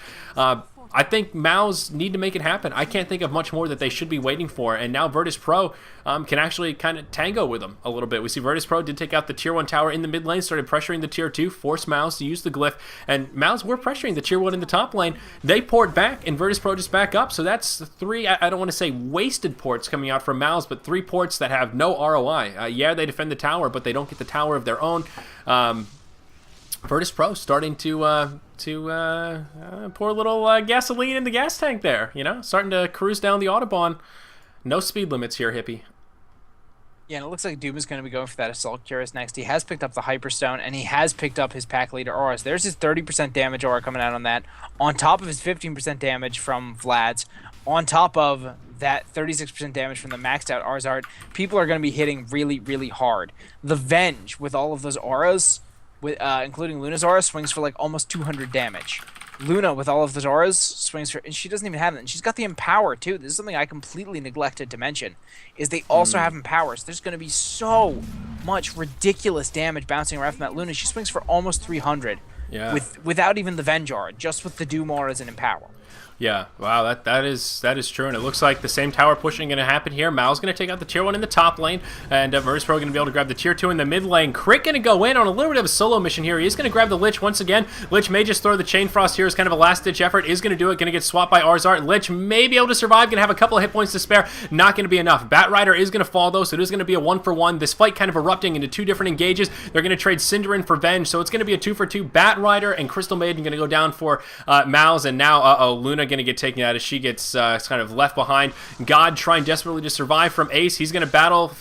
I think Mouz need to make it happen. I can't think of much more that they should be waiting for, and now Virtus Pro can actually kind of tango with them a little bit. We see Virtus Pro did take out the tier 1 tower in the mid lane, started pressuring the tier 2, forced Mouz to use the glyph, and Mouz were pressuring the tier 1 in the top lane. They port back, and Virtus Pro just back up, so that's 3, I don't want to say wasted ports coming out from Mouz, but 3 ports that have no ROI. Yeah, they defend the tower, but they don't get the tower of their own. Virtus Pro starting to pour a little gasoline in the gas tank there. Starting to cruise down the Autobahn. No speed limits here, Hippie. Yeah, and it looks like Doom is going to be going for that Assault Cuirass next. He has picked up the Hyperstone, and he has picked up his Pack Leader Aura. So there's his 30% damage aura coming out on that, on top of his 15% damage from Vlad's, on top of that 36% damage from the maxed out Arzard. People are going to be hitting really, really hard. The Venge, with all of those auras, including Luna's aura, swings for like almost 200 damage. Luna, with all of those auras, swings for... And she doesn't even have it. And she's got the Empower, too. This is something I completely neglected to mention, is they also have Empower. So there's going to be so much ridiculous damage bouncing around from that Luna. She swings for almost 300 without even the Venge aura, just with the Doom auras and Empower. Yeah, wow, that is true, and it looks like the same tower pushing going to happen here. Mao's going to take out the tier 1 in the top lane, and Virtus Pro going to be able to grab the tier 2 in the mid lane. Crit going to go in on a little bit of a solo mission here. He is going to grab the Lich once again. Lich may just throw the Chain Frost here as kind of a last-ditch effort. Is going to do it, going to get swapped by Arzart. Lich may be able to survive, going to have a couple of hit points to spare. Not going to be enough. Batrider is going to fall, though, so it is going to be a 1-for-1. This fight kind of erupting into two different engages. They're going to trade Cinderin for Venge, so it's going to be a 2-for-2. Batrider and Crystal Maiden going to go down for Mouz, and now, Luna going to get taken out as she gets kind of left behind. God trying desperately to survive from Ace. He's going to battle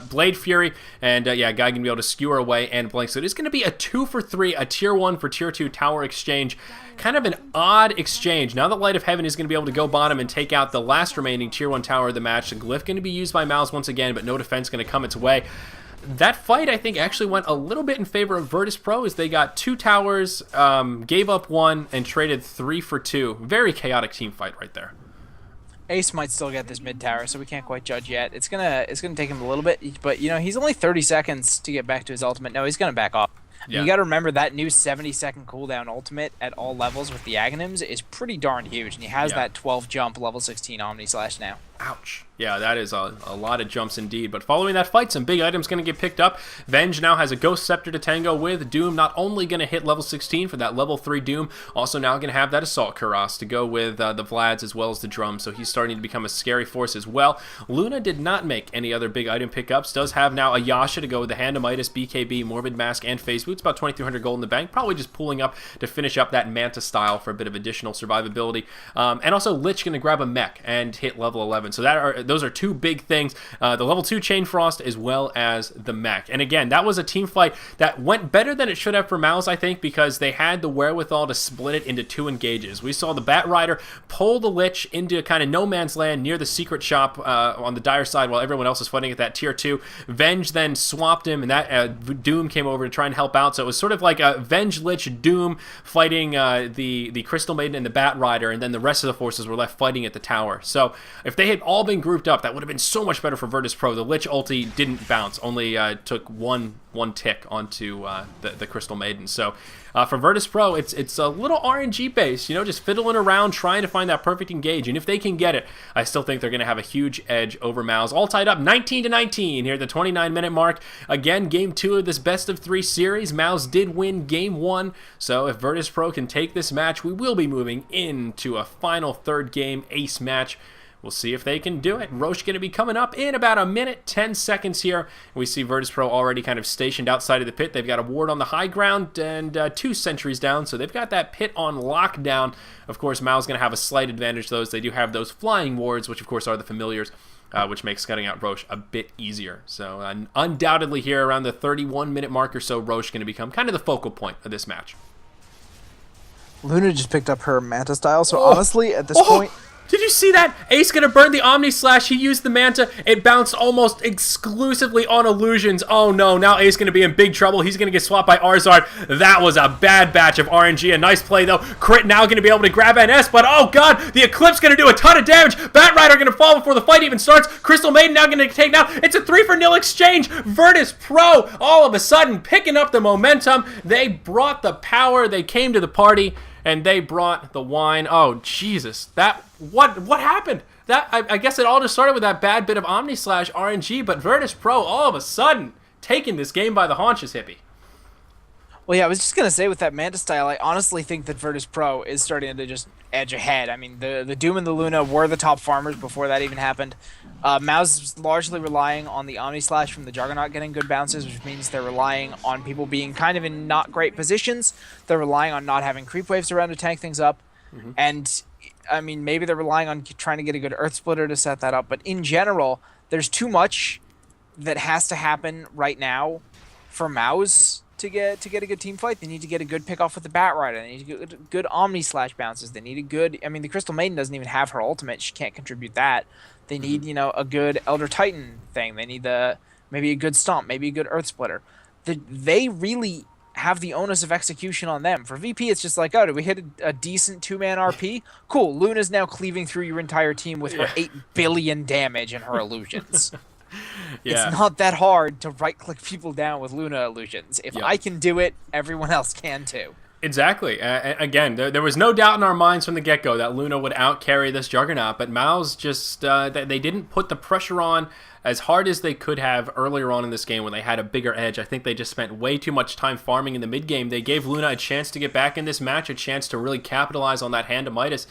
Blade Fury, and God going to be able to skewer away and blink. So it is going to be a 2-for-3, a tier 1 for tier 2 tower exchange. Kind of an odd exchange. Now that Light of Heaven is going to be able to go bottom and take out the last remaining tier 1 tower of the match. The Glyph going to be used by Mouz once again, but no defense going to come its way. That fight, I think, actually went a little bit in favor of Virtus Pro as they got 2 towers, gave up 1, and traded 3 for 2. Very chaotic team fight right there. Ace might still get this mid tower, so we can't quite judge yet. It's gonna take him a little bit, but he's only 30 seconds to get back to his ultimate. No, he's gonna back off. Yeah. You got to remember that new 70-second cooldown ultimate at all levels with the Aghanims is pretty darn huge, and he has that 12 jump level 16 Omni Slash now. Ouch. Yeah, that is a lot of jumps indeed. But following that fight, some big items going to get picked up. Venge now has a Ghost Scepter to tango with. Doom not only going to hit level 16 for that level 3 Doom, also now going to have that Assault Cuirass to go with the Vlads as well as the Drum. So he's starting to become a scary force as well. Luna did not make any other big item pickups. Does have now a Yasha to go with the Hand of Midas, BKB, Morbid Mask, and Face Boots. About 2,300 gold in the bank. Probably just pulling up to finish up that Manta style for a bit of additional survivability. And also Lich going to grab a mech and hit level 11. So those are two big things. The level 2 Chain Frost as well as the mech. And again, that was a team fight that went better than it should have for Mouz, I think, because they had the wherewithal to split it into 2 engages. We saw the Batrider pull the Lich into kind of no man's land near the secret shop on the Dire side while everyone else was fighting at that tier 2. Venge then swapped him, and that Doom came over to try and help out. So it was sort of like a Venge Lich Doom fighting the Crystal Maiden and the Batrider, and then the rest of the forces were left fighting at the tower. So if they had all been grouped up, that would have been so much better for Virtus Pro. The Lich ulti didn't bounce, only took one tick onto the Crystal Maiden. So for Virtus Pro, it's a little RNG based, just fiddling around, trying to find that perfect engage. And if they can get it, I still think they're going to have a huge edge over Mouz. All tied up 19-19 here at the 29-minute mark. Again, game 2 of this best of 3 series. Mouz did win game 1. So if Virtus Pro can take this match, we will be moving into a final third game ace match. We'll see if they can do it. Roche going to be coming up in about a minute, 10 seconds here. We see Virtus Pro already kind of stationed outside of the pit. They've got a ward on the high ground and 2 sentries down, so they've got that pit on lockdown. Of course, Mao's going to have a slight advantage, though, as they do have those flying wards, which of course are the familiars, which makes cutting out Roche a bit easier. So undoubtedly here around the 31-minute mark or so, Roche going to become kind of the focal point of this match. Luna just picked up her Manta style, so honestly, at this point... Did you see that? Ace gonna burn the Omni Slash. He used the Manta. It bounced almost exclusively on illusions. Oh no, now Ace gonna be in big trouble. He's gonna get swapped by Arzard. That was a bad batch of RNG. A nice play though. Crit now gonna be able to grab NS, but oh god, the Eclipse gonna do a ton of damage. Batrider gonna fall before the fight even starts. Crystal Maiden now gonna take down. It's a 3-for-0 exchange. Virtus Pro all of a sudden picking up the momentum. They brought the power. They came to the party. And they brought the wine. Oh, Jesus. What happened? I guess it all just started with that bad bit of Omni Slash RNG, but Virtus Pro all of a sudden taking this game by the haunches, Hippie. Well, yeah, I was just gonna say with that Manta style, I honestly think that Virtus Pro is starting to just edge ahead. I mean, the Doom and the Luna were the top farmers before that even happened. Mouz is largely relying on the Omni Slash from the Juggernaut getting good bounces, which means they're relying on people being kind of in not great positions. They're relying on not having creep waves around to tank things up, and I mean, maybe they're relying on trying to get a good Earth Splitter to set that up. But in general, there's too much that has to happen right now for Mouz to get a good team fight. They need to get a good pick off with the Bat Rider. They need to get good Omni Slash bounces. They need a good. I mean, the Crystal Maiden doesn't even have her ultimate. She can't contribute that. They need a good Elder Titan thing. They need maybe a good Stomp, maybe a good Earth Splitter. They really have the onus of execution on them. For VP, it's just like, oh, did we hit a decent 2-man RP? Cool. Luna's now cleaving through your entire team with her 8 billion damage and her illusions. Yeah. It's not that hard to right-click people down with Luna illusions. If I can do it, everyone else can too. Exactly. Again, there was no doubt in our minds from the get-go that Luna would out-carry this Juggernaut, but Mouz just, they didn't put the pressure on as hard as they could have earlier on in this game when they had a bigger edge. I think they just spent way too much time farming in the mid-game. They gave Luna a chance to get back in this match, a chance to really capitalize on that hand of Midas.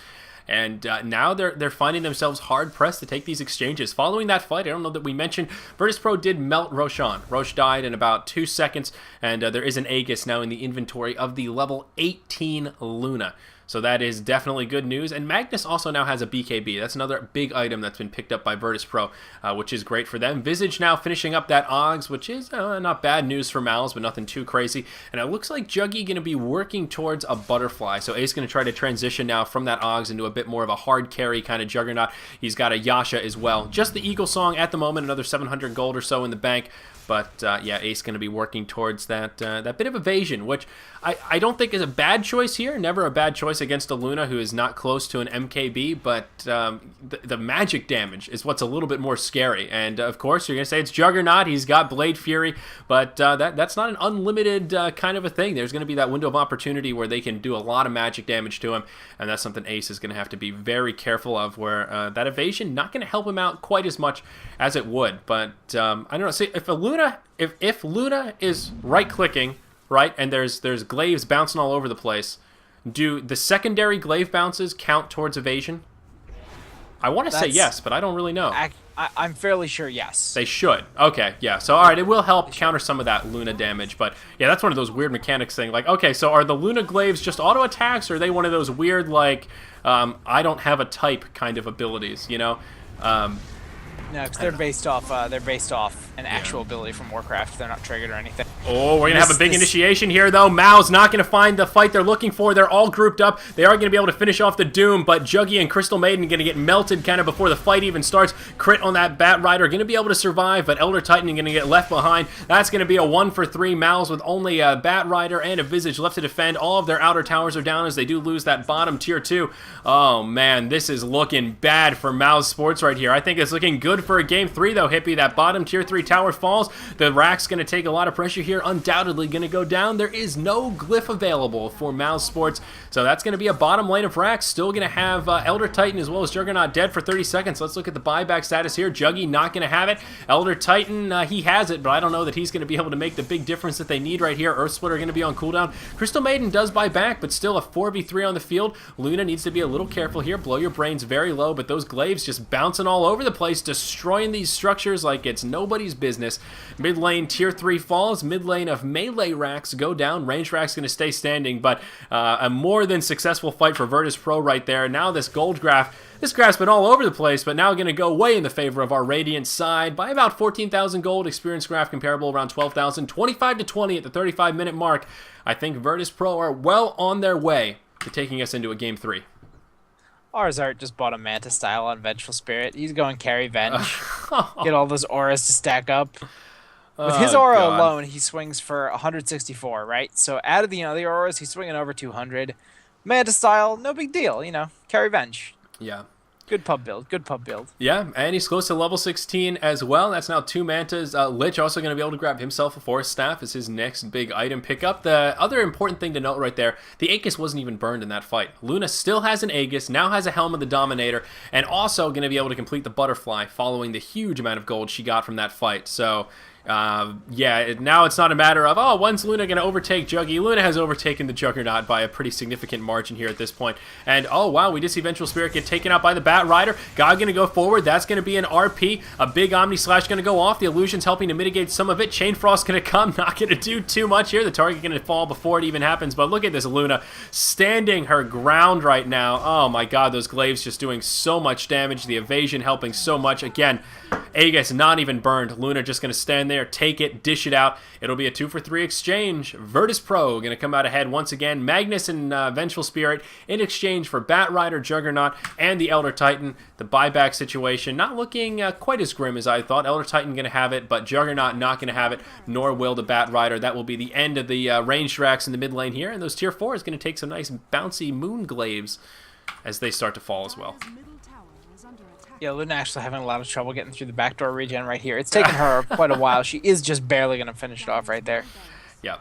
And now they're finding themselves hard-pressed to take these exchanges. Following that fight, I don't know that we mentioned, Virtus Pro did melt Roshan. Roche died in about 2 seconds, and there is an Aegis now in the inventory of the level 18 Luna. So that is definitely good news. And Magnus also now has a BKB. That's another big item that's been picked up by Virtus Pro, which is great for them. Visage now finishing up that Oggs, which is not bad news for Mouz, but nothing too crazy. And it looks like Juggy going to be working towards a Butterfly. So Ace going to try to transition now from that Oggs into a bit more of a hard carry kind of Juggernaut. He's got a Yasha as well. Just the Eagle Song at the moment, another 700 gold or so in the bank. But, yeah, Ace going to be working towards that bit of evasion, which I don't think is a bad choice here. Never a bad choice against a Luna who is not close to an MKB, but the magic damage is what's a little bit more scary. And, of course, you're going to say it's Juggernaut. He's got Blade Fury, but that's not an unlimited kind of a thing. There's going to be that window of opportunity where they can do a lot of magic damage to him, and that's something Ace is going to have to be very careful of, where that evasion not going to help him out quite as much as it would. But, I don't know. See, if Luna is right-clicking, right, and there's glaives bouncing all over the place, do the secondary glaive bounces count towards evasion? I want to say yes, but I don't really know. I'm fairly sure yes. They should. Okay, yeah. So, all right, it will help counter some of that Luna damage. But, yeah, that's one of those weird mechanics thing. Like, okay, so are the Luna glaives just auto attacks, or are they one of those weird, like, I don't have a type kind of abilities, you know? No, because they're based off an actual ability from Warcraft. They're not triggered or anything. Oh, we're going to have a big initiation here, though. Mao's not going to find the fight they're looking for. They're all grouped up. They are going to be able to finish off the Doom, but Juggy and Crystal Maiden are going to get melted kind of before the fight even starts. Crit on that Bat Rider, going to be able to survive, but Elder Titan going to get left behind. That's going to be a 1-for-3 Mao's with only a Bat Rider and a Visage left to defend. All of their outer towers are down as they do lose that bottom tier 2. Oh, man, this is looking bad for Mao's Sports right here. I think it's looking good for a game 3, though, Hippie. That bottom tier 3 tower falls. The Rack's going to take a lot of pressure here. Undoubtedly going to go down. There is no glyph available for Mouse Sports, so that's going to be a bottom lane of Rack. Still going to have Elder Titan as well as Juggernaut dead for 30 seconds. Let's look at the buyback status here. Juggy not going to have it. Elder Titan, he has it, but I don't know that he's going to be able to make the big difference that they need right here. Earth Splitter going to be on cooldown. Crystal Maiden does buy back, but still a 4v3 on the field. Luna needs to be a little careful here. Blow your brains very low, but those glaives just bouncing all over the place, destroying these structures like it's nobody's business. Mid lane tier 3 falls. Mid lane of melee Racks go down. Range Rack's going to stay standing, but a more than successful fight for Virtus Pro right there. Now this gold graph, this graph's been all over the place, but now going to go way in the favor of our Radiant side by about 14,000 gold. Experience graph comparable around 12,000. 25 to 20 at the 35-minute mark. I think Virtus Pro are well on their way to taking us into a game 3. Arzart just bought a Manta style on Vengeful Spirit. He's going carry Venge. Get all those auras to stack up. With his aura alone, he swings for 164, right? So out of the other auras, he's swinging over 200. Manta style, no big deal, carry Venge. Yeah. Good pub build. Good pub build. Yeah, and he's close to level 16 as well. That's now 2 Mantas. Lich also going to be able to grab himself a Forest Staff as his next big item pickup. The other important thing to note right there, the Aegis wasn't even burned in that fight. Luna still has an Aegis, now has a Helm of the Dominator, and also going to be able to complete the Butterfly following the huge amount of gold she got from that fight. So, Yeah, now it's not a matter of, oh, when's Luna going to overtake Juggy? Luna has overtaken the Juggernaut by a pretty significant margin here at this point. And, oh, wow, we did see Vengeful Spirit get taken out by the Bat Rider. God going to go forward. That's going to be an RP. A big Omni Slash going to go off. The Illusion's helping to mitigate some of it. Chain Frost going to come. Not going to do too much here. The target going to fall before it even happens. But look at this Luna standing her ground right now. Oh, my God, those glaives just doing so much damage. The evasion helping so much. Again, Aegis not even burned. Luna just going to stand there, take it, dish it out. It'll be a 2-for-3 exchange. Virtus Pro going to come out ahead once again. Magnus and Vengeful Spirit in exchange for Bat Rider, Juggernaut, and the Elder Titan. The buyback situation not looking quite as grim as I thought. Elder Titan going to have it, but Juggernaut not going to have it, nor will the Bat Rider. That will be the end of the ranged racks in the mid lane here, and those tier 4 is going to take some nice bouncy moon glaives as they start to fall as well. Yeah, Luna actually having a lot of trouble getting through the backdoor regen right here. It's taken her quite a while. She is just barely going to finish it off right there. Yeah.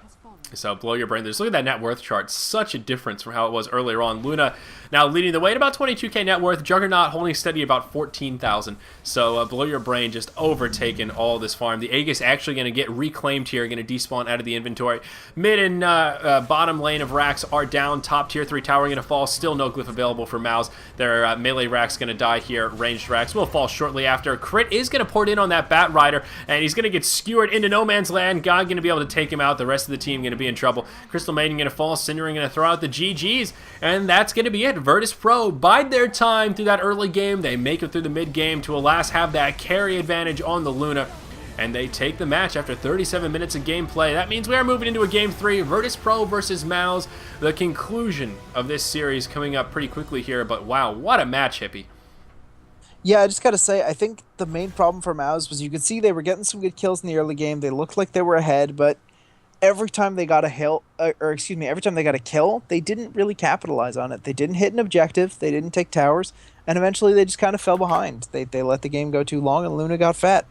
So blow your brain. There's look at that net worth chart. Such a difference from how it was earlier on. Luna now leading the way at about 22k net worth. Juggernaut holding steady about 14,000. So blow your brain just overtaken all this farm. The Aegis actually going to get reclaimed here. Going to despawn out of the inventory. Mid and bottom lane of racks are down. Top tier 3 tower going to fall. Still no glyph available for Mouz. Their melee racks going to die here. Ranged racks will fall shortly after. Crit is going to port in on that Bat Rider. And he's going to get skewered into no man's land. God going to be able to take him out. The rest of the team going to be in trouble. Crystal Maiden going to fall. Cindering going to throw out the GGs. And that's going to be it. Virtus Pro bide their time through that early game. They make it through the mid game to alas have that carry advantage on the Luna. And they take the match after 37 minutes of gameplay. That means we are moving into a game 3. Virtus Pro versus Mouz. The conclusion of this series coming up pretty quickly here. But wow, what a match, Hippie. Yeah, I just got to say, I think the main problem for Mouz was you could see they were getting some good kills in the early game. They looked like they were ahead, but every time they got a every time they got a kill, they didn't really capitalize on it. They didn't hit an objective, they didn't take towers, and eventually they just kind of fell behind. They let the game go too long, and Luna got fat.